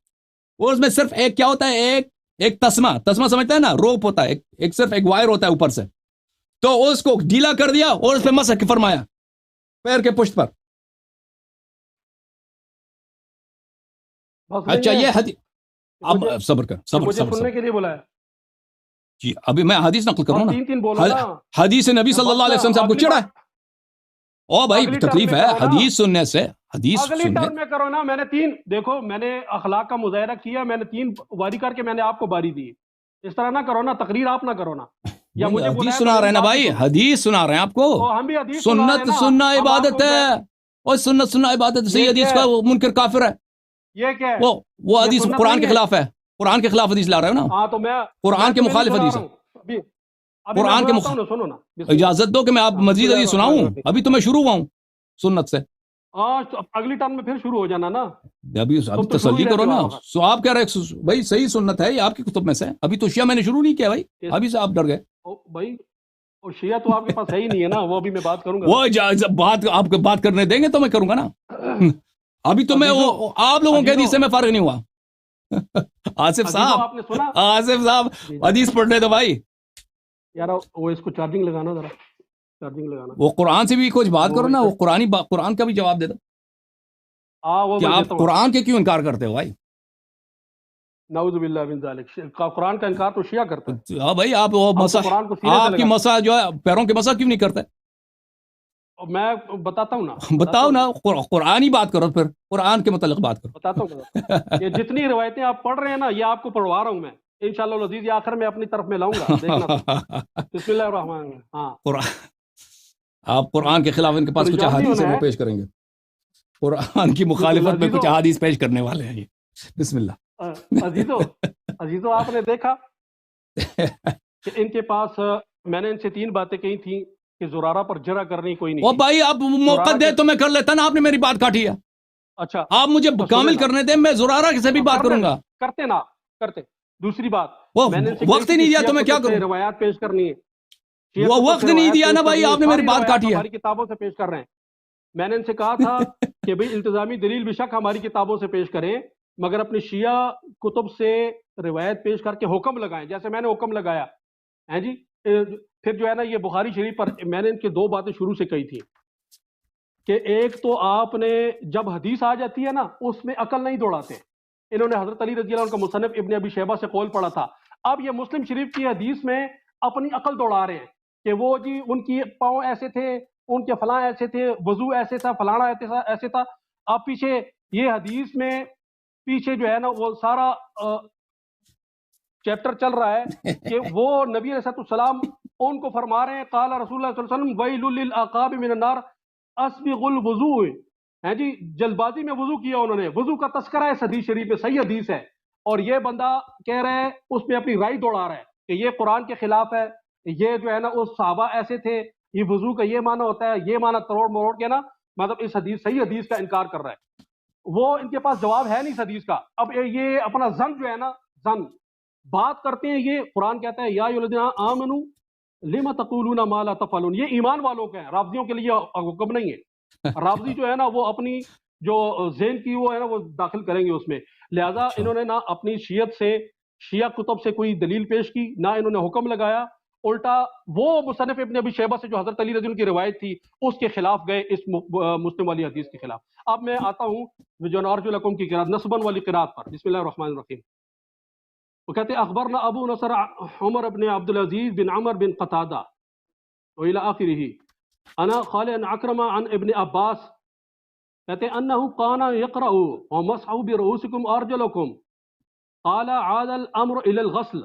Speaker 1: وہ اس میں صرف ایک کیا ہوتا ہے، ایک تسمہ سمجھتے ہیں نا، روپ ہوتا ہے، ایک صرف ایک وائر ہوتا ہے اوپر سے، تو اس کو ڈھیلا کر دیا اور اس پہ مسح فرمایا پیر کے پشت پر۔ اچھا یہ حدیث، اب صبر کر، صبر
Speaker 2: سننے کے لیے بولا ہے
Speaker 1: جی، ابھی میں حدیث نقل کروں
Speaker 2: نا،
Speaker 1: حدیث نبی صلی اللہ علیہ وسلم سے آپ کو چڑھا ہے؟ او بھائی تکلیف ہے حدیث سننے سے، حدیث
Speaker 2: اگلی
Speaker 1: سننے
Speaker 2: ٹرم میں کرو نا۔ میں نے دیکھو میں نے اخلاق کا مظاہرہ کیا، میں نے 3 واری کر کے میں نے آپ کو باری دی، اس طرح نہ کرو نا، تقریر آپ نہ کرو نا، یا مجھے
Speaker 1: حدیث سنا رہے ہیں نا بھائی، حدیث سنا رہے ہیں آپ کو،
Speaker 2: ہم بھی حدیث
Speaker 1: سنت سننا عبادت ہے، اور سنت سننا عبادت ہے، صحیح حدیث کا منکر کافر ہے،
Speaker 2: یہ کیا ہے؟
Speaker 1: وہ حدیث قرآن کے خلاف ہے، قرآن کے خلاف حدیث لا رہے ہو نا،
Speaker 2: ہاں تو میں
Speaker 1: قرآن کے مخالف حدیث ہے، قرآن کے مخالف۔
Speaker 2: سنو نا،
Speaker 1: اجازت دو کہ میں آپ مزید حدیث سناؤں، ابھی تو میں شروع ہوا ہوں سنت سے،
Speaker 2: اگلی ٹرم میں پھر شروع ہو جانا نا،
Speaker 1: ابھی تسلی کرو نا۔ سو آپ کہہ رہے بھائی صحیح سنت ہے، یہ آپ کی کتب میں سے، ابھی تو شیعہ میں نے شروع نہیں کیا بھائی، ابھی سے آپ ڈر گئے
Speaker 2: بھائی، اور شیعہ تو آپ کے پاس ہے ہی نہیں ہے نا، وہ ابھی میں بات کروں گا،
Speaker 1: وہ بات آپ کو بات کرنے دیں گے تو میں کروں گا نا، ابھی تو میں آپ لوگوں کے حدیث سے میں فارغ نہیں ہوا۔ آصف صاحب حدیث پڑھنے دو بھائی
Speaker 2: یار، وہ اس کو چارجنگ لگانا، ذرا چارجنگ لگانا،
Speaker 1: وہ قرآن سے بھی کچھ بات کرو نا، وہ قرآن کا بھی جواب دے دو، کیا آپ قرآن کے کیوں انکار کرتے ہو بھائی؟
Speaker 2: نعوذ باللہ من ذالک، قرآن کا انکار تو شیعہ کرتے ہیں۔
Speaker 1: ہاں بھائی، آپ آپ کی مسح جو ہے پیروں کے مسح کیوں نہیں کرتے؟
Speaker 2: میں بتاتا ہوں نا،
Speaker 1: بتاؤ نا، قرآن ہی بات کرو، پھر قرآن کے متعلق بات کرو۔
Speaker 2: بتاتا ہوں، یہ جتنی روایتیں آپ پڑھ رہے ہیں نا، یہ آپ کو پڑھوا رہا ہوں میں انشاءاللہ العزیز، یہ آخر میں اپنی طرف میں لاؤں گا، دیکھنا۔ بسم اللہ الرحمن الرحیم۔ ہاں،
Speaker 1: آپ قرآن کے خلاف ان کے پاس کچھ احادیث وہ پیش کریں گے، قرآن کی مخالفت میں کچھ احادیث پیش کرنے والے ہیں یہ۔ بسم اللہ۔
Speaker 2: عزیزو آپ نے دیکھا کہ ان کے پاس، میں نے ان سے 3 باتیں کہی تھیں کہ زرارہ پر جرح کرنی کوئی نہیں۔
Speaker 1: او بھائی آپ موقع دے تو میں کر لیتا نا، آپ نے میری بات کاٹی ہے۔
Speaker 2: اچھا
Speaker 1: آپ مجھے کامل کرنے دیں، میں زرارہ سے بھی بات کروں گا۔
Speaker 2: کرتے نا، کرتے۔ دوسری بات،
Speaker 1: میں نے وقت ہی نہیں دیا تو میں کیا کروں؟
Speaker 2: روایات پیش کرنی ہے،
Speaker 1: وہ وقت نہیں دیا نا بھائی، آپ نے میری بات کاٹی ہے۔
Speaker 2: ہماری کتابوں سے پیش کر رہے ہیں، میں نے ان سے کہا تھا کہ بھئی التزامی دلیل بے شک ہماری کتابوں سے پیش کریں، مگر اپنی شیعہ کتب سے روایت پیش کر کے حکم لگائیں، جیسے میں نے حکم لگایا ہے جی۔ پھر جو ہے نا یہ بخاری شریف پر میں نے ان کے 2 باتیں شروع سے کہی تھی کہ ایک تو آپ نے جب حدیث آ جاتی ہے نا اس میں عقل نہیں دوڑاتے۔ انہوں نے حضرت علی رضی اللہ عنہ کا مصنف ابن ابی شیبہ سے قول پڑھا تھا، اب یہ مسلم شریف کی حدیث میں اپنی عقل دوڑا رہے ہیں کہ وہ جی ان کی پاؤں ایسے تھے، ان کے فلاں ایسے تھے، وضو ایسے تھا، فلانا ایسے تھا۔ اب پیچھے یہ حدیث میں پیچھے جو ہے نا وہ سارا چیپٹر چل رہا ہے کہ وہ نبی علیہ السلام ان کو فرما رہے ہیں، قال رسول اللہ صلی اللہ علیہ وسلم ویل للعقاب من النار اسبغ الوضوء، ہیں جی، جلد بازی میں وضو کیا انہوں نے، وضو کا تذکرہ ہے حدیث شریف میں، صحیح حدیث ہے، اور یہ بندہ کہہ رہا ہے اس میں اپنی رائے دوڑا رہا ہے کہ یہ قرآن کے خلاف ہے، یہ جو ہے نا اس صحابہ ایسے تھے، یہ وضو کا یہ معنی ہوتا ہے، یہ معنی تروڑ مروڑ کے نا مطلب اس حدیث صحیح حدیث کا انکار کر رہا ہے۔ وہ ان کے پاس جواب ہے نہیں اس حدیث کا۔ اب یہ اپنا زن جو ہے نا، زن بات کرتے ہیں، یہ قرآن کہتا ہے یا ایھا الذین آمنوا لم تقولون ما لا تفعلون، یہ ایمان والوں کے ہیں، رافضیوں کے لیے حکم نہیں ہے۔ رافضی جو ہے نا وہ اپنی جو ذہن کی وہ ہے نا وہ داخل کریں گے اس میں، لہٰذا انہوں نے نا اپنی شیعت سے شیعہ کتب سے کوئی دلیل پیش کی، نہ انہوں نے حکم لگایا، الٹا وہ مصنف ابن ابی شیبہ سے جو حضرت علی رضی اللہ عنہ کی روایت تھی اس کے خلاف گئے، اس مسلم والی حدیث کے خلاف۔ اب میں آتا ہوں جو ارجو لکم کی قرات نصبن والی قرات پر۔ بسم اللہ الرحمن الرحیم۔ وہ کہتے ہیں اخبرنا ابو نصر عمر بن عبد العزیز بن عمر بن قتادہ وإلى آخرہ انا قال ان اکرم عن ابن عباس، کہتے ہیں انه كان يقرأ ومسحوا برؤوسكم ارجلكم قال عاد الامر الى الغسل۔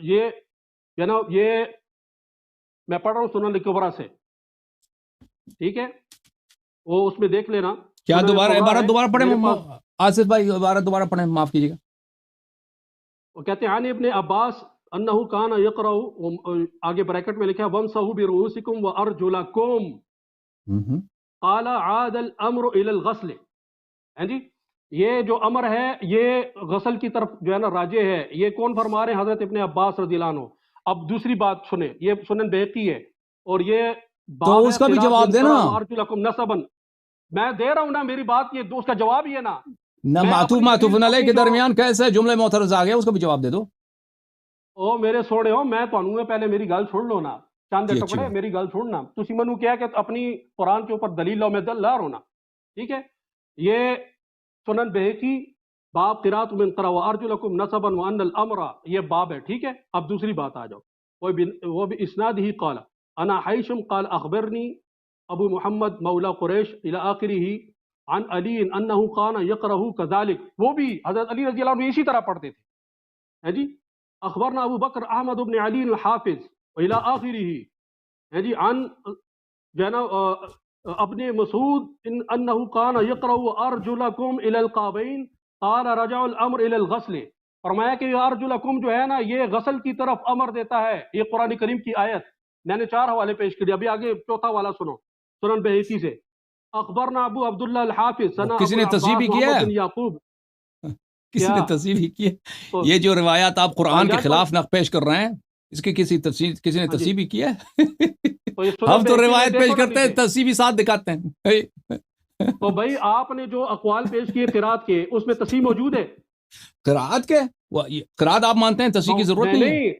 Speaker 2: یہ میں پڑھ رہا ہوں سنن الکبریٰ سے، ٹھیک ہے، وہ اس میں دیکھ لینا۔
Speaker 1: کیا دوبارہ عبارت دوبارہ پڑھیں آصف بھائی، عبارت دوبارہ پڑھیں، معاف کیجیے گا۔
Speaker 2: وہ کہتے ہیں عن ابن عباس انه كان يقرأ، آگے بریکٹ میں لکھا ہے وامسحوا برؤوسكم وارجلكم قال عاد الامر الى الغسل۔ ہیں جی، یہ جو امر ہے یہ غسل کی طرف جو ہے نا راجع ہے۔ یہ کون فرما رہے ہیں؟ حضرت ابن عباس رضی اللہ عنہ۔ اب دوسری بات سنیں، یہ سنن بیہقی ہے اور یہ
Speaker 1: تو اس کا بھی جواب دینا۔
Speaker 2: ارجلکم نصبا، میں دے رہا ہوں نا، میری بات یہ اس کا جواب ہی ہے نا۔
Speaker 1: نہ معطوف علیہ کے درمیان کیسے جملے معترض آ گیا، اس کا بھی جواب دے دو۔
Speaker 2: او میرے سوڑے ہو، میں تو پہلے میری گل سن لو نا، چاندے ٹکڑے میری گل سننا۔ تسی منو کیا کہ اپنی قرآن کے اوپر دلیل لو، میں دل لا رونا، ٹھیک ہے۔ یہ سنن بیہقی باب قرات من قرأ وارجلکم نصبا وان الامر، یہ باب ہے، ٹھیک ہے۔ اب دوسری بات آ جاؤ، وہ بھی اسناد ہی قال انا حیشم قال اخبرنی ابو محمد مولا قریش الى آخرہ عن علی انہ کان یقرأ کذالک، وہ بھی حضرت علی رضی اللہ عنہ اسی طرح پڑھتے تھے، ہے جی۔ اخبرنا ابو بکر احمد بن علی الحافظ الى آخرہ، ہے جی، عن جو ہے نا ابن مسعود انہ کان یقرأ ارجلکم الى القعبین قال رجع الامر الى الغسل، فرمایا کہ یہ ارجلکم جو ہے نا یہ غسل کی طرف امر دیتا ہے۔ یہ قرآن کریم کی آیت، میں نے 4 حوالے پیش کر دیا، ابھی آگے چوتھا والا سنو سنن بیہقی سے۔ اخبرنا ابو عبداللہ الحافظ ثنا
Speaker 1: کسی نے تصحیح بھی کیا ہے،
Speaker 2: یعقوب،
Speaker 1: کسی نے تصحیح بھی کی ہے؟ یہ جو روایات آپ قرآن کے خلاف نقل پیش کر رہے ہیں، اس کی کسی نے تصحیح بھی کیا ہے؟ ہم تو روایت پیش کرتے ہیں، تصحیح بھی ساتھ دکھاتے ہیں۔
Speaker 2: تو بھائی آپ نے جو اقوال پیش کیے قرات کے، اس میں تصحیح موجود ہے؟
Speaker 1: قرات کے قرات آپ مانتے ہیں تصحیح کی ضرورت نہیں ہے؟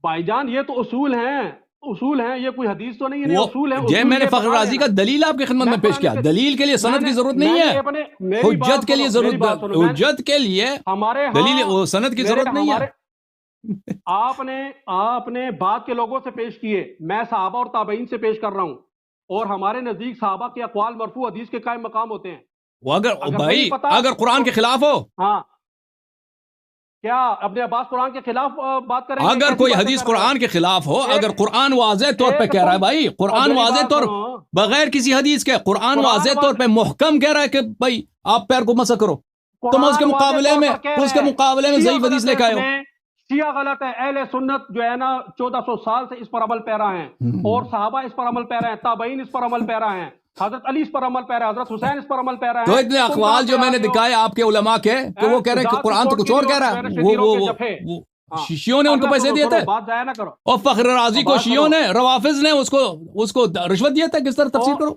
Speaker 2: بھائی جان یہ تو اصول ہیں، اصول ہیں، یہ کوئی حدیث تو نہیں ہے، اصول ہیں۔
Speaker 1: جی میں نے فخر رازی کا دلیل آپ کی خدمت میں پیش کیا، دلیل کے لیے سند کی ضرورت نہیں ہے، حجت کے لیے ضرورت، حجت کے لیے دلیل سند کی ضرورت نہیں ہے۔
Speaker 2: آپ نے بعد کے لوگوں سے پیش کیے، میں صحابہ اور تابعین سے پیش کر رہا ہوں، اور ہمارے نزدیک صحابہ کے اقوال مرفوع حدیث کے قائم مقام ہوتے ہیں۔
Speaker 1: وہ اگر قرآن کے خلاف ہو،
Speaker 2: ہاں کیا ابن عباس قرآن کے خلاف بات کریں؟
Speaker 1: اگر کوئی حدیث قرآن کے خلاف ہو، اگر قرآن واضح طور پہ کہہ رہا ہے، بھائی قرآن واضح طور بغیر کسی حدیث کے قرآن واضح طور پہ محکم کہہ رہا ہے کہ بھائی آپ پیر کو مسح کرو، تم اس کے مقابلے میں ضعیف حدیث لے کے آئے ہو۔
Speaker 2: شیعہ غلط ہے، اہل سنت جو ہے نا 1400 سال سے اس پر عمل پیرا ہیں، اور صحابہ اس پر عمل پیرا ہیں، تابعین اس پر عمل پیرا ہیں، حضرت علی اس پر عمل پیرا ہے، حضرت حسین اس پر عمل پیرا ہے۔
Speaker 1: تو اتنے اقوال جو میں نے دکھائے آپ کے علماء کے کہ وہ کہہ رہے ہیں کہ قرآن تو کچھ اور کہہ رہا ہے، وہ شیعوں نے ان کو پیسے دیے تھے، اور فخر رازی کو شیعوں نے، روافظ نے اس کو رشوت دیا تھا، کس طرح تفسیر کرو؟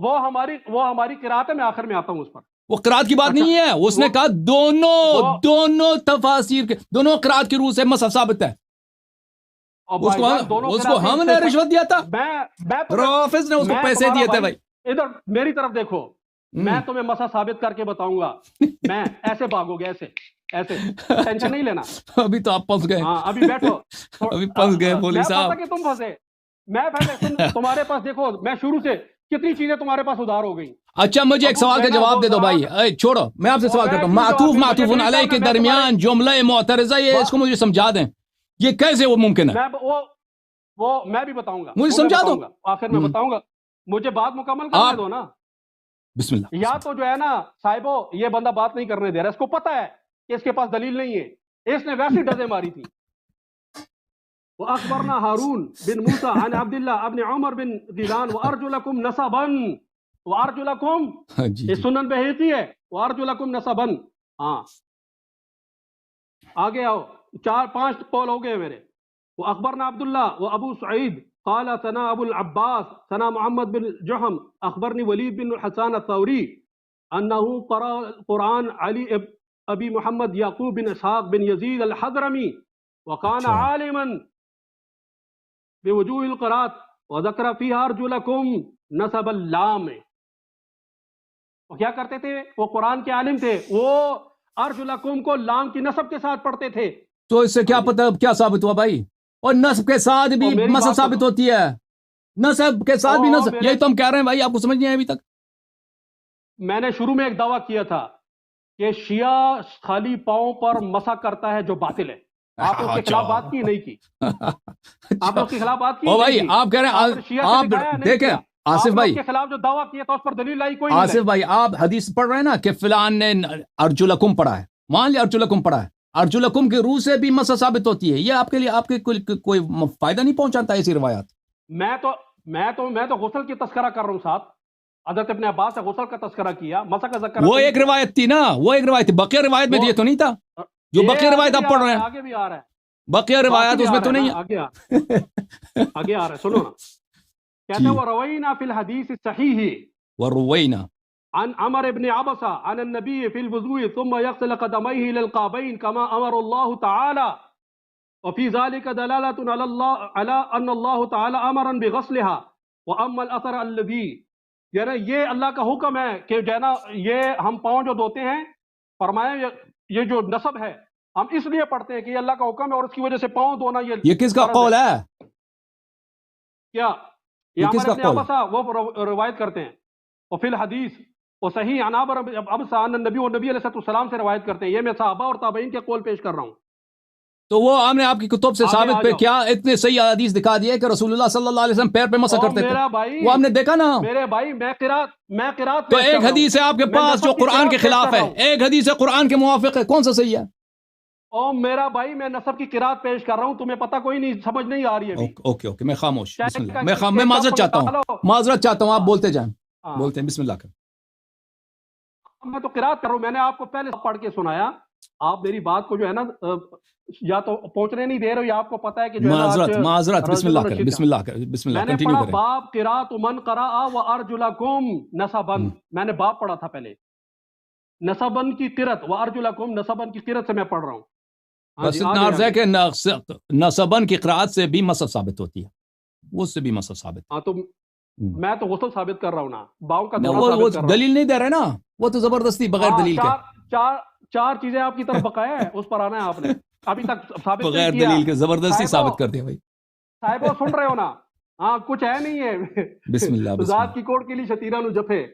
Speaker 2: وہ ہماری قرات ہے، میں آخر میں آتا ہوں اس پر۔
Speaker 1: وہ قرات کی بات نہیں ہے، اس نے کہا دونوں تفاسیر کے دونوں قرات کی روح سے مسح ثابت ہے، اس کو ہم نے رشوت دیا تھا، روافظ نے اس کو پیسے دیے تھے۔ بھائی
Speaker 2: ادھر میری طرف دیکھو، میں تمہیں مسح ثابت کر کے بتاؤں گا، میں ایسے بھاگو گے، ایسے ٹینشن نہیں لینا۔
Speaker 1: ابھی تو آپ پھنس گئے،
Speaker 2: ہاں ابھی بیٹھو،
Speaker 1: ابھی پھنس گئے مولوی صاحب،
Speaker 2: کہ تم پھنسے، میں پہلے تمہارے پاس دیکھو، میں شروع سے کتنی چیزیں تمہارے پاس ادھار ہو گئی۔
Speaker 1: اچھا مجھے ایک سوال کا جواب دے دو بھائی، چھوڑو، میں آپ سے سوال کرتا ہوں، معطوف علیہ کے درمیان جملہ معترضہ، یہ اس کو مجھے سمجھا دیں، یہ کیسے وہ ممکن ہے؟
Speaker 2: وہ میں بھی بتاؤں گا،
Speaker 1: مجھے سمجھا دو،
Speaker 2: آخر میں بتاؤں گا، مجھے بات مکمل کرنے دو نا۔
Speaker 1: بسم اللہ۔
Speaker 2: یا تو جو ہے نا صاحبو، یہ بندہ بات نہیں کرنے دے رہا، اس کو پتا ہے کہ اس کے پاس دلیل نہیں ہے، اس نے ویسی ڈزیں ماری تھی۔ وَأَخْبَرْنَا هَارُونَ بن موسیٰ عن عبداللہ ابن عمر بن غیلان وَأَرْجُلَكُمْ نَصَبًا، وَأَرْجُلَكُمْ یہ سنن بیہقی ہے، وَأَرْجُلَكُمْ نَصَبًا۔ ہاں آگے آؤ، 4-5 قول ہو گئے میرے۔ وَأَخْبَرْنَا عبداللہ وَأَبُو سعید قال ثنا ابو العباس ثنا محمد بن جحم اخبرني ولید بن حسان الثوری انه قرأ القرآن ابی محمد یعقوب بن اسحاق بن یزید الحضرمی وکان
Speaker 1: اچھا
Speaker 2: عالما بوجوہ القرات وذکر فیہا ارجلکم نصب اللام. وہ کیا کرتے تھے؟ وہ قرآن کے عالم تھے، وہ ارجلکم کو لام کی نصب کے ساتھ پڑھتے تھے.
Speaker 1: تو اس سے
Speaker 2: ہاں
Speaker 1: کیا
Speaker 2: جی.
Speaker 1: پتہ کیا ثابت ہوا بھائی؟ اور نصب کے ساتھ بھی
Speaker 2: اور میری
Speaker 1: مسح
Speaker 2: بات
Speaker 1: ثابت
Speaker 2: سنو،
Speaker 1: ہوتی ہے، نصب کے ساتھ بھی
Speaker 2: اور
Speaker 1: نصب، یہی تو ہم کہہ رہے ہیں بھائی، آپ کو سمجھ نہیں آیا ابھی تک؟
Speaker 2: میں نے شروع میں ایک دعویٰ کیا تھا کہ شیعہ خالی پاؤں پر مسح کرتا ہے جو باطل ہے. آپ نے اس کے خلاف بات کی نہیں کی؟ آپ نے اس کے خلاف بات کی
Speaker 1: او
Speaker 2: نہیں
Speaker 1: بھائی
Speaker 2: کی؟
Speaker 1: آپ کہہ رہے
Speaker 2: آپ نے
Speaker 1: ہیں،
Speaker 2: شیعہ سے
Speaker 1: آپ
Speaker 2: دکھایا نہیں
Speaker 1: دیکھیں
Speaker 2: کیا؟
Speaker 1: آصف
Speaker 2: آپ نے اس
Speaker 1: بھائی،
Speaker 2: کے خلاف جو دعویٰ کیا تھا اس پر دلیل لائی کوئی نہیں
Speaker 1: آصف
Speaker 2: لائی.
Speaker 1: بھائی آپ حدیث پڑھ رہے ہیں نا کہ فلان نے ارجلکم پڑھا ہے، مان لیا ارجلکم پڑھا ہے، ارجلکم کی روح سے بھی مسح ثابت ہوتی ہے، یہ آپ کے لیے آپ کے کوئی فائدہ نہیں پہنچاتا ایسی روایات؟
Speaker 2: میں تو غسل کی تذکرہ کر رہا ہوں صاحب. حضرت ابن عباس سے غسل کا تذکرہ کیا، مسح کا ذکر
Speaker 1: وہ
Speaker 2: نہیں
Speaker 1: ایک
Speaker 2: کیا.
Speaker 1: روایت تھی نا، وہ ایک روایت تھی، بقیہ روایت میں
Speaker 2: وہ
Speaker 1: یہ تو نہیں تھا جو
Speaker 2: یہ
Speaker 1: بقیہ
Speaker 2: آگے
Speaker 1: روایت
Speaker 2: بھی
Speaker 1: آپ
Speaker 2: آ
Speaker 1: پڑھ
Speaker 2: رہا
Speaker 1: رہے
Speaker 2: ہے،
Speaker 1: ہیں،
Speaker 2: آگے بھی آ رہا ہے،
Speaker 1: بقیہ
Speaker 2: باقی
Speaker 1: روایات
Speaker 2: بھی
Speaker 1: اس
Speaker 2: آ
Speaker 1: میں
Speaker 2: رہا
Speaker 1: تو
Speaker 2: ہے
Speaker 1: نہیں
Speaker 2: نا،
Speaker 1: ہے.
Speaker 2: آگے آ رہا ہے. سنو نا، کہتے
Speaker 1: جی
Speaker 2: ہیں وروینا فی الحدیث الصحیح
Speaker 1: وروینا
Speaker 2: عن عمر بن عبسہ عن النبی فی الوضوء ثم یغسل قدمیہ الی القعبین کما امر اللہ تعالی وفی ذلک دلالۃ علی ان اللہ تعالی امرا بغسلها واما الاثر الذی، یعنی یہ اللہ کا حکم ہے کہ جو ہے نا یہ ہم پاؤں جو دھوتے ہیں، فرمایا یہ جو نصب ہے ہم اس لیے پڑھتے ہیں کہ یہ اللہ کا حکم ہے اور اس کی وجہ سے پاؤں دھونا یہ
Speaker 1: یہ کس کا
Speaker 2: فرض ہے.
Speaker 1: قول ہے؟
Speaker 2: کیا یہ
Speaker 1: یہ کس
Speaker 2: عمر
Speaker 1: کا
Speaker 2: ابن
Speaker 1: قول ہے؟
Speaker 2: عبسہ وہ روایت کرتے ہیں، اور فی الحدیث وہ صحیح عن عمر عبسہ عن النبی، اور نبی علیہ السلام سے روایت کرتے ہیں. یہ میں صحابہ اور تابعین کے قول پیش کر رہا ہوں.
Speaker 1: تو وہ ہم نے آپ کی کتب سے
Speaker 2: آگے آ
Speaker 1: ثابت پہ
Speaker 2: جاؤ.
Speaker 1: کیا اتنے صحیح حدیث دکھا دیے کہ رسول اللہ صلی اللہ علیہ وسلم پیر پہ مسح
Speaker 2: اور
Speaker 1: کرتے تھے،
Speaker 2: میرا بھائی،
Speaker 1: وہ ہم نے دیکھا نا.
Speaker 2: میرے بھائی میں قرات
Speaker 1: تو
Speaker 2: پیش کر
Speaker 1: ایک
Speaker 2: رہا ہوں،
Speaker 1: حدیث ہے آپ کے
Speaker 2: میں
Speaker 1: پاس جو
Speaker 2: نسب کی
Speaker 1: قرآن کے
Speaker 2: قرات پیش
Speaker 1: خلاف
Speaker 2: کر
Speaker 1: ہے،
Speaker 2: رہا ہوں.
Speaker 1: ایک حدیث ہے قرآن کے موافق ہے، کون سا صحیح ہے؟
Speaker 2: اور میرا بھائی میں نسب کی قرات پیش کر رہا ہوں، تمہیں پتہ کوئی نہیں، سمجھ نہیں آ رہی ہے ابھی.
Speaker 1: اوکے اوکے میں خاموش، بسم
Speaker 2: چاہے
Speaker 1: اللہ، میں معذرت چاہتا ہوں، معذرت چاہتا ہوں، آپ بولتے جائیں،
Speaker 2: ہاں
Speaker 1: بولتے ہیں، بسم اللہ کریں.
Speaker 2: میں تو قرات کر رہا ہوں. میں نے آپ کو پہلے پڑھ کے سنایا، آپ میری بات کو جو ہے نا یا تو پہنچنے نہیں دے رہے ہو، یا آپ کو پتا ہے کہ جو ہے نا آج
Speaker 1: معذرت، بسم
Speaker 2: رضی
Speaker 1: اللہ
Speaker 2: اللہ
Speaker 1: کریں،
Speaker 2: رشید
Speaker 1: بسم اللہ کریں، بسم اللہ
Speaker 2: میں نے
Speaker 1: کنٹینیو
Speaker 2: پڑھا
Speaker 1: کریں.
Speaker 2: باب قرات من قرأ وارجلکم نصبن، میں نے باب پڑھا تھا پہلے، نصبن کی قرت وارجلکم نصبن کی قرت سے میں پڑھ رہا ہوں. ہاں
Speaker 1: بس
Speaker 2: جی
Speaker 1: اتنا
Speaker 2: آگے
Speaker 1: عرض ہے
Speaker 2: آگے.
Speaker 1: کہ نصبن کی قرآت سے بھی مسح ثابت ہوتی ہے، اس سے بھی مسح ثابت
Speaker 2: ہاں تو
Speaker 1: ہے.
Speaker 2: میں تو غسل ثابت کر رہا ہوں نا، باؤں کا
Speaker 1: نہ
Speaker 2: دھونا
Speaker 1: وہ
Speaker 2: ثابت کر رہا ہوں.
Speaker 1: دلیل نہیں دے رہے نا، وہ تو زبردستی بغیر
Speaker 2: ہاں
Speaker 1: دلیل کے،
Speaker 2: چار چیزیں آپ کی طرف بقایا ہے، اس پر آنا ہے آپ نے، ابھی تک ثابت نہیں
Speaker 1: بغیر
Speaker 2: کیا.
Speaker 1: دلیل کے زبردستی
Speaker 2: صاحبو
Speaker 1: ثابت کر دیا بھائی.
Speaker 2: صاحبو سن رہے ہو نا؟ ہاں کچھ ہے نہیں ہے.
Speaker 1: بسم اللہ بسم
Speaker 2: ذات
Speaker 1: اللہ.
Speaker 2: کی کوڑ کے لیے شتیرہ نو جفے.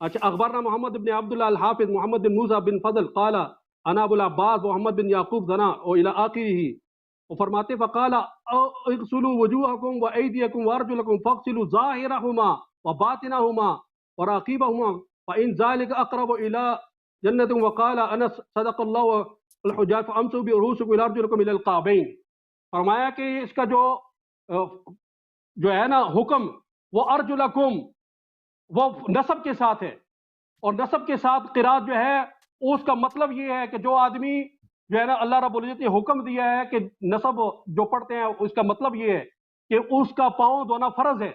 Speaker 2: اچھا اخبرنا محمد بن عبداللہ الحافظ محمد بن موسیٰ بن فضل قال انا ابو العباس محمد بن یعقوب ذنا و الى آخرہ، وہ فرماتے فقال اغسلوا وجوہکم و ایدیکم وارجلکم فاغسلوا ظاہرہما و باطنہما وراقیبہما فإن ذلك اقرب الى جنت، وقال انس صدق اللہ الحجاج فامسوا برؤوسکم الى ارجلکم الى القعبین. فرمایا کہ اس کا جو ہے نا حکم وہ ارجلکم وہ نسب کے ساتھ ہے، اور نسب کے ساتھ قرات جو ہے اس کا مطلب یہ ہے کہ جو آدمی جو ہے نا اللہ رب العزت نے حکم دیا ہے کہ نسب جو پڑھتے ہیں اس کا مطلب یہ ہے کہ اس کا پاؤں دھونا فرض ہے.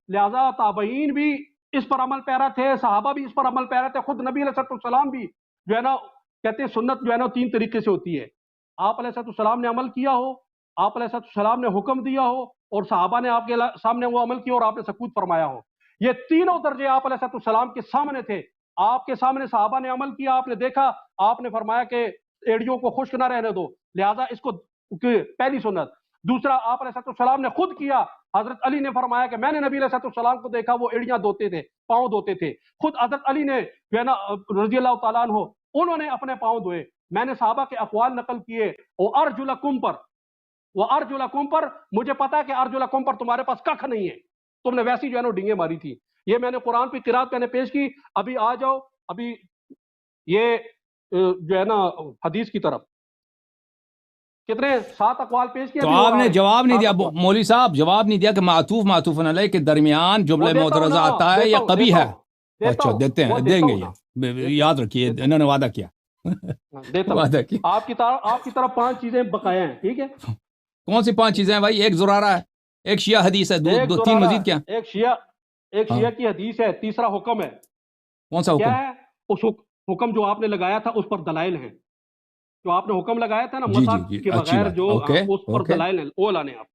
Speaker 2: لہذا تابعین بھی اس پر عمل پیرا تھے، صحابہ بھی اس پر عمل پیرا تھے، خود نبی علیہ السلام بھی جو ہے نا کہتے ہیں سنت جو ہے نا تین طریقے سے ہوتی ہے. آپ علیہ السلام نے عمل کیا ہو، آپ علیہ السلام نے حکم دیا ہو، اور صحابہ نے آپ کے سامنے وہ عمل کیا اور آپ نے سکوت فرمایا ہو. یہ تینوں درجے آپ علیہ السلام کے سامنے تھے. آپ کے سامنے صحابہ نے عمل کیا، آپ نے دیکھا، آپ نے فرمایا کہ ایڑیوں کو خشک نہ رہنے دو، لہذا اس کو پہلی سنت. دوسرا آپ علیہ السلام نے خود کیا، حضرت علی نے فرمایا کہ میں نے نبی علیہ السلام کو دیکھا وہ ایڑیاں دھوتے تھے، پاؤں دھوتے تھے. خود حضرت علی نے جو ہے نا رضی اللہ تعالیٰ عنہ انہوں نے اپنے پاؤں دھوئے. میں نے صحابہ کے اقوال نقل کیے. اور ارجلکم پر مجھے پتا ہے کہ ارجلکم پر تمہارے پاس ککھ نہیں ہے، تم نے ویسی جو ہے نا ڈینگیں ماری تھی. یہ میں نے قرآن پہ قرات میں نے پیش کی. ابھی آ جاؤ ابھی یہ جو ہے نا حدیث کی طرف، کتنے 7 اقوال پیش کیے.
Speaker 1: تو آپ نے جواب نہیں دیا مولوی صاحب، جواب نہیں دیا کہ معطوف علیہ کے درمیان جملہ معترضہ آتا ہے یا قبیح ہے. اچھا دیتے ہیں، دیں گے، یہ یاد رکھیے انہوں نے وعدہ کیا.
Speaker 2: وعدہ کیا. آپ کی طرف 5 چیزیں بقایا ہیں، ٹھیک ہے.
Speaker 1: کون سی 5 چیزیں ہیں بھائی؟ ایک زرارہ ہے، ایک شیعہ حدیث ہے، 3 مزید کیا؟
Speaker 2: ایک شیعہ کی حدیث ہے، تیسرا حکم ہے.
Speaker 1: کون سا حکم؟
Speaker 2: کیا ہے حکم جو آپ نے لگایا تھا اس پر دلائل ہیں، جو آپ نے حکم لگایا تھا نا
Speaker 1: جی
Speaker 2: مسا
Speaker 1: جی جی
Speaker 2: کے
Speaker 1: اچھی
Speaker 2: بغیر
Speaker 1: بات،
Speaker 2: جو
Speaker 1: اوکے
Speaker 2: اس پر
Speaker 1: اوکے،
Speaker 2: دلائل ہیں وہ لانے آپ،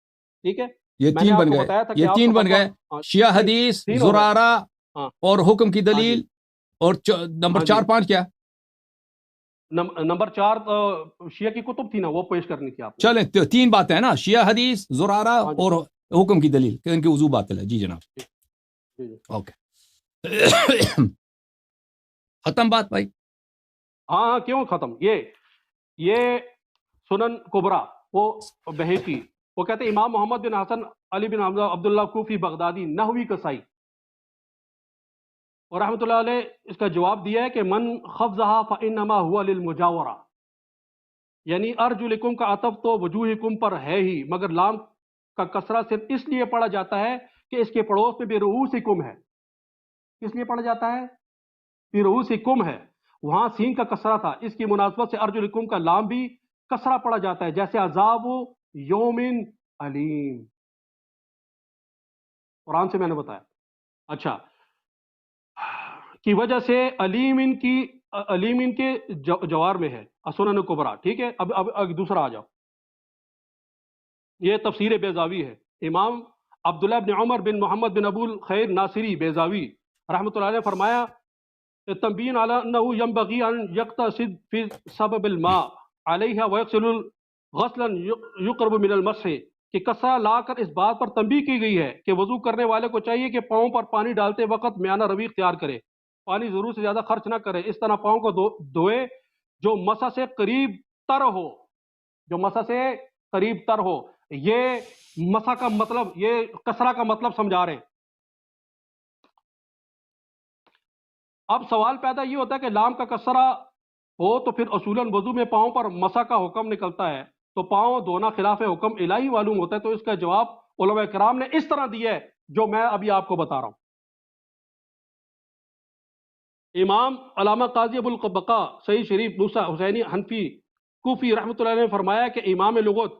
Speaker 2: ٹھیک ہے؟
Speaker 1: یہ
Speaker 2: میں نے
Speaker 1: تین
Speaker 2: آپ
Speaker 1: بن
Speaker 2: کو
Speaker 1: گئے،
Speaker 2: بتایا تھا کہ
Speaker 1: یہ
Speaker 2: آپ
Speaker 1: تین
Speaker 2: کا
Speaker 1: بن گئے،
Speaker 2: فتویٰ
Speaker 1: شیعہ حدیث،
Speaker 2: تین ہو گئے،
Speaker 1: زرارہ
Speaker 2: ہاں
Speaker 1: اور حکم کی
Speaker 2: ہاں جی
Speaker 1: دلیل، اور نمبر
Speaker 2: ہاں جی
Speaker 1: 4 5 کیا؟
Speaker 2: نمبر 4 شیعہ کی کتب تھی نا وہ پیش کرنی تھی آپ نے.
Speaker 1: چلیں 3 باتیں ہیں نا، شیعہ حدیث، زرارہ
Speaker 2: ہاں جی
Speaker 1: اور حکم کی دلیل کہ ان کی وضو باطل ہے. جی جناب،
Speaker 2: جی جی
Speaker 1: اوکے ختم بات بھائی.
Speaker 2: ہاں ہاں کیوں ختم؟ یہ سنن کبرا وہ بہیقی وہ کہتے ہیں امام محمد بن حسن علی بن عبداللہ کوفی بغدادی نحوی کسائی اور رحمۃ اللہ علیہ اس کا جواب دیا ہے کہ من خفضہا فانما ہوا للمجاورہ، یعنی ارجلکم کا عطف تو وجوہکم پر ہے ہی، مگر لام کا کسرہ صرف اس لیے پڑھا جاتا ہے کہ اس کے پڑوس میں برؤوسکم ہے. کس لیے پڑھا جاتا ہے؟ برؤوسکم ہے، وہاں سین کا کسرہ تھا، اس کی مناسبت سے ارجلکم کا لام بھی کسرہ پڑھا جاتا ہے، جیسے عذاب یوم علیم، قرآن سے میں نے بتایا. اچھا، کی وجہ سے علیم ان کے جوار میں ہے سنن کبرا، ٹھیک ہے؟ اب دوسرا آ جاؤ، یہ تفسیر بیضاوی ہے. امام عبداللہ بن عمر بن محمد بن ابو الخیر ناصری بیضاوی رحمۃ اللہ علیہ نے فرمایا تنبیہ علی انہ ینبغی ان یقتصد فی سبب الماء علیہ ویغسل غسلا یقرب من المسح، کہ کسرہ لا کر اس بات پر تنبیہ کی گئی ہے کہ وضو کرنے والے کو چاہیے کہ پاؤں پر پانی ڈالتے وقت میانہ روی اختیار کرے، پانی ضرور سے زیادہ خرچ نہ کرے، اس طرح پاؤں کو دھوئے جو مسح سے قریب تر ہو، جو مسح سے قریب تر ہو. یہ مسح کا مطلب، یہ کسرہ کا مطلب سمجھا رہے ہیں. اب سوال پیدا یہ ہوتا ہے کہ لام کا کسرہ ہو تو پھر اصولاً وضو میں پاؤں پر مسح کا حکم نکلتا ہے، تو پاؤں دھونا خلاف حکم الہی معلوم ہوتا ہے. تو اس کا جواب علماء کرام نے اس طرح دیا ہے جو میں ابھی آپ کو بتا رہا ہوں. امام علامہ قاضی ابو البقاء سعید شریف موسیٰ حسینی حنفی کوفی رحمۃ اللہ علیہ نے فرمایا کہ امام لغت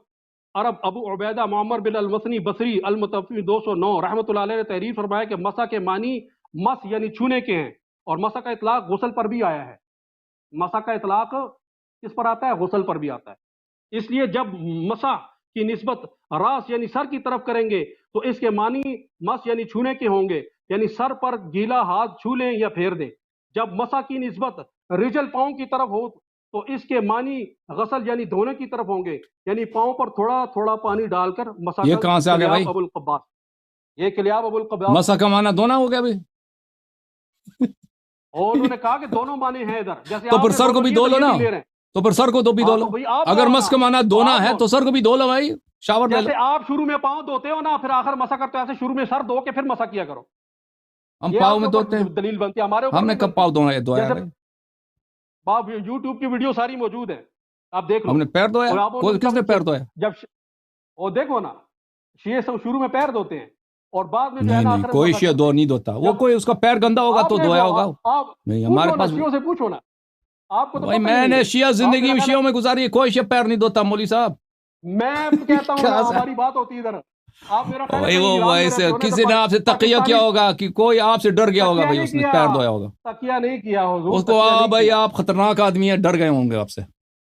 Speaker 2: عرب ابو عبیدہ معمر بن المثنی بصری المتوفی 209 رحمۃ اللہ علیہ نے تحریر فرمایا کہ مسح کے معنی مس یعنی چھونے کے ہیں، اور مسح کا اطلاق غسل پر بھی آیا ہے. مسح کا اطلاق کس پر آتا ہے؟ غسل پر بھی آتا ہے. اس لیے جب مسح کی نسبت راس یعنی سر کی طرف کریں گے تو اس کے معنی مس یعنی چھونے کے ہوں گے، یعنی سر پر گیلا ہاتھ چھو لیں یا پھیر دیں. جب مسح کی نسبت رجل پاؤں کی طرف ہو تو اس کے معنی غسل یعنی دھونے کی طرف ہوں گے، یعنی پاؤں پر تھوڑا تھوڑا پانی ڈال کر مسح.
Speaker 1: یہ کہاں سے آ گیا بھائی؟
Speaker 2: ابو القباس، یہ کلیاب ابو القباس.
Speaker 1: مسح کا معنی دھونا ہو گیا بھائی؟
Speaker 2: اور انہوں نے کہا کہ دونوں معنی ہیں ادھر، جیسے
Speaker 1: تو
Speaker 2: آپ
Speaker 1: پھر
Speaker 2: نے
Speaker 1: سر کو
Speaker 2: دونوں
Speaker 1: بھی
Speaker 2: کیے
Speaker 1: دھو
Speaker 2: تو
Speaker 1: لو
Speaker 2: یہ
Speaker 1: نا،
Speaker 2: بھی لے رہے ہیں.
Speaker 1: تو پھر سر کو تو بھی دھو لو.
Speaker 2: تو بھئی آپ
Speaker 1: اگر
Speaker 2: دھو
Speaker 1: مس کا
Speaker 2: نا،
Speaker 1: معنی دھونا ہے تو سر کو بھی دھو لو بھائی، شاور لے لو.
Speaker 2: جیسے آپ شروع میں پاؤں دھوتے ہو نا پھر آخر مسح کرتے ہو، ایسے شروع میں سر دھو کے پھر مسح کیا کرو.
Speaker 1: ہم
Speaker 2: یہ
Speaker 1: پاؤں
Speaker 2: آپ
Speaker 1: میں
Speaker 2: کے
Speaker 1: دھوتے
Speaker 2: اوپر
Speaker 1: ہیں،
Speaker 2: دلیل بنتی ہے، ہمارے اوپر
Speaker 1: ہم نے
Speaker 2: نہیں
Speaker 1: کب
Speaker 2: بنتی.
Speaker 1: پاؤں دھویا ہے
Speaker 2: جیسے
Speaker 1: بھائی؟
Speaker 2: باپ یوٹیوب کی ویڈیو ساری موجود ہیں، آپ دیکھ لو.
Speaker 1: ہم نے پیر دھویا؟
Speaker 2: اور آپ
Speaker 1: کس نے پیر دھویا؟
Speaker 2: جب وہ دیکھو نا شیعہ سب شروع میں پیر دھوتے ہیں اور بعد میں جو ہے
Speaker 1: نہیں
Speaker 2: نا
Speaker 1: نہیں،
Speaker 2: آخر
Speaker 1: کوئی
Speaker 2: مسح
Speaker 1: شیعہ
Speaker 2: کرتے
Speaker 1: دو
Speaker 2: ہیں.
Speaker 1: نہیں دھوتا، وہ
Speaker 2: جب
Speaker 1: کوئی اس کا پیر گندا ہوگا
Speaker 2: آپ
Speaker 1: تو
Speaker 2: دیکھو،
Speaker 1: دھویا ہوگا.
Speaker 2: آپ
Speaker 1: نہیں، ہمارے
Speaker 2: پوچھو نا،
Speaker 1: پاس
Speaker 2: شیعوں سے پوچھو نا، آپ کو تو
Speaker 1: بھائی
Speaker 2: پتہ ہی
Speaker 1: میں
Speaker 2: نہیں
Speaker 1: نے
Speaker 2: ہے.
Speaker 1: شیعہ
Speaker 2: آپ
Speaker 1: زندگی
Speaker 2: میرا
Speaker 1: میں
Speaker 2: خیال
Speaker 1: شیعوں
Speaker 2: ہے
Speaker 1: میں گزاری ہے، کوئی شیعہ پیر نہیں دھوتا مولوی صاحب.
Speaker 2: میں کہتا ہوں نا
Speaker 1: کہاں سے؟
Speaker 2: ہماری بات ہوتی ہے ادھر. آپ میرا خیال ہے
Speaker 1: بھائی
Speaker 2: کہیں
Speaker 1: وہ
Speaker 2: ایران میں
Speaker 1: ویسے
Speaker 2: رہتے ہو نا
Speaker 1: کسی
Speaker 2: تو
Speaker 1: نے آپ سے تقیہ کیا ہوگا کہ کوئی آپ سے ڈر گیا ہوگا
Speaker 2: تکیہ
Speaker 1: بھائی،
Speaker 2: نہیں
Speaker 1: اس نے
Speaker 2: کیا،
Speaker 1: پیر دھویا ہوگا.
Speaker 2: تکیہ نہیں کیا حضور،
Speaker 1: اس کو
Speaker 2: تکیہ نہیں
Speaker 1: بھائی
Speaker 2: کیا.
Speaker 1: آپ خطرناک آدمی ہے، ڈر گئے ہوں گے آپ سے.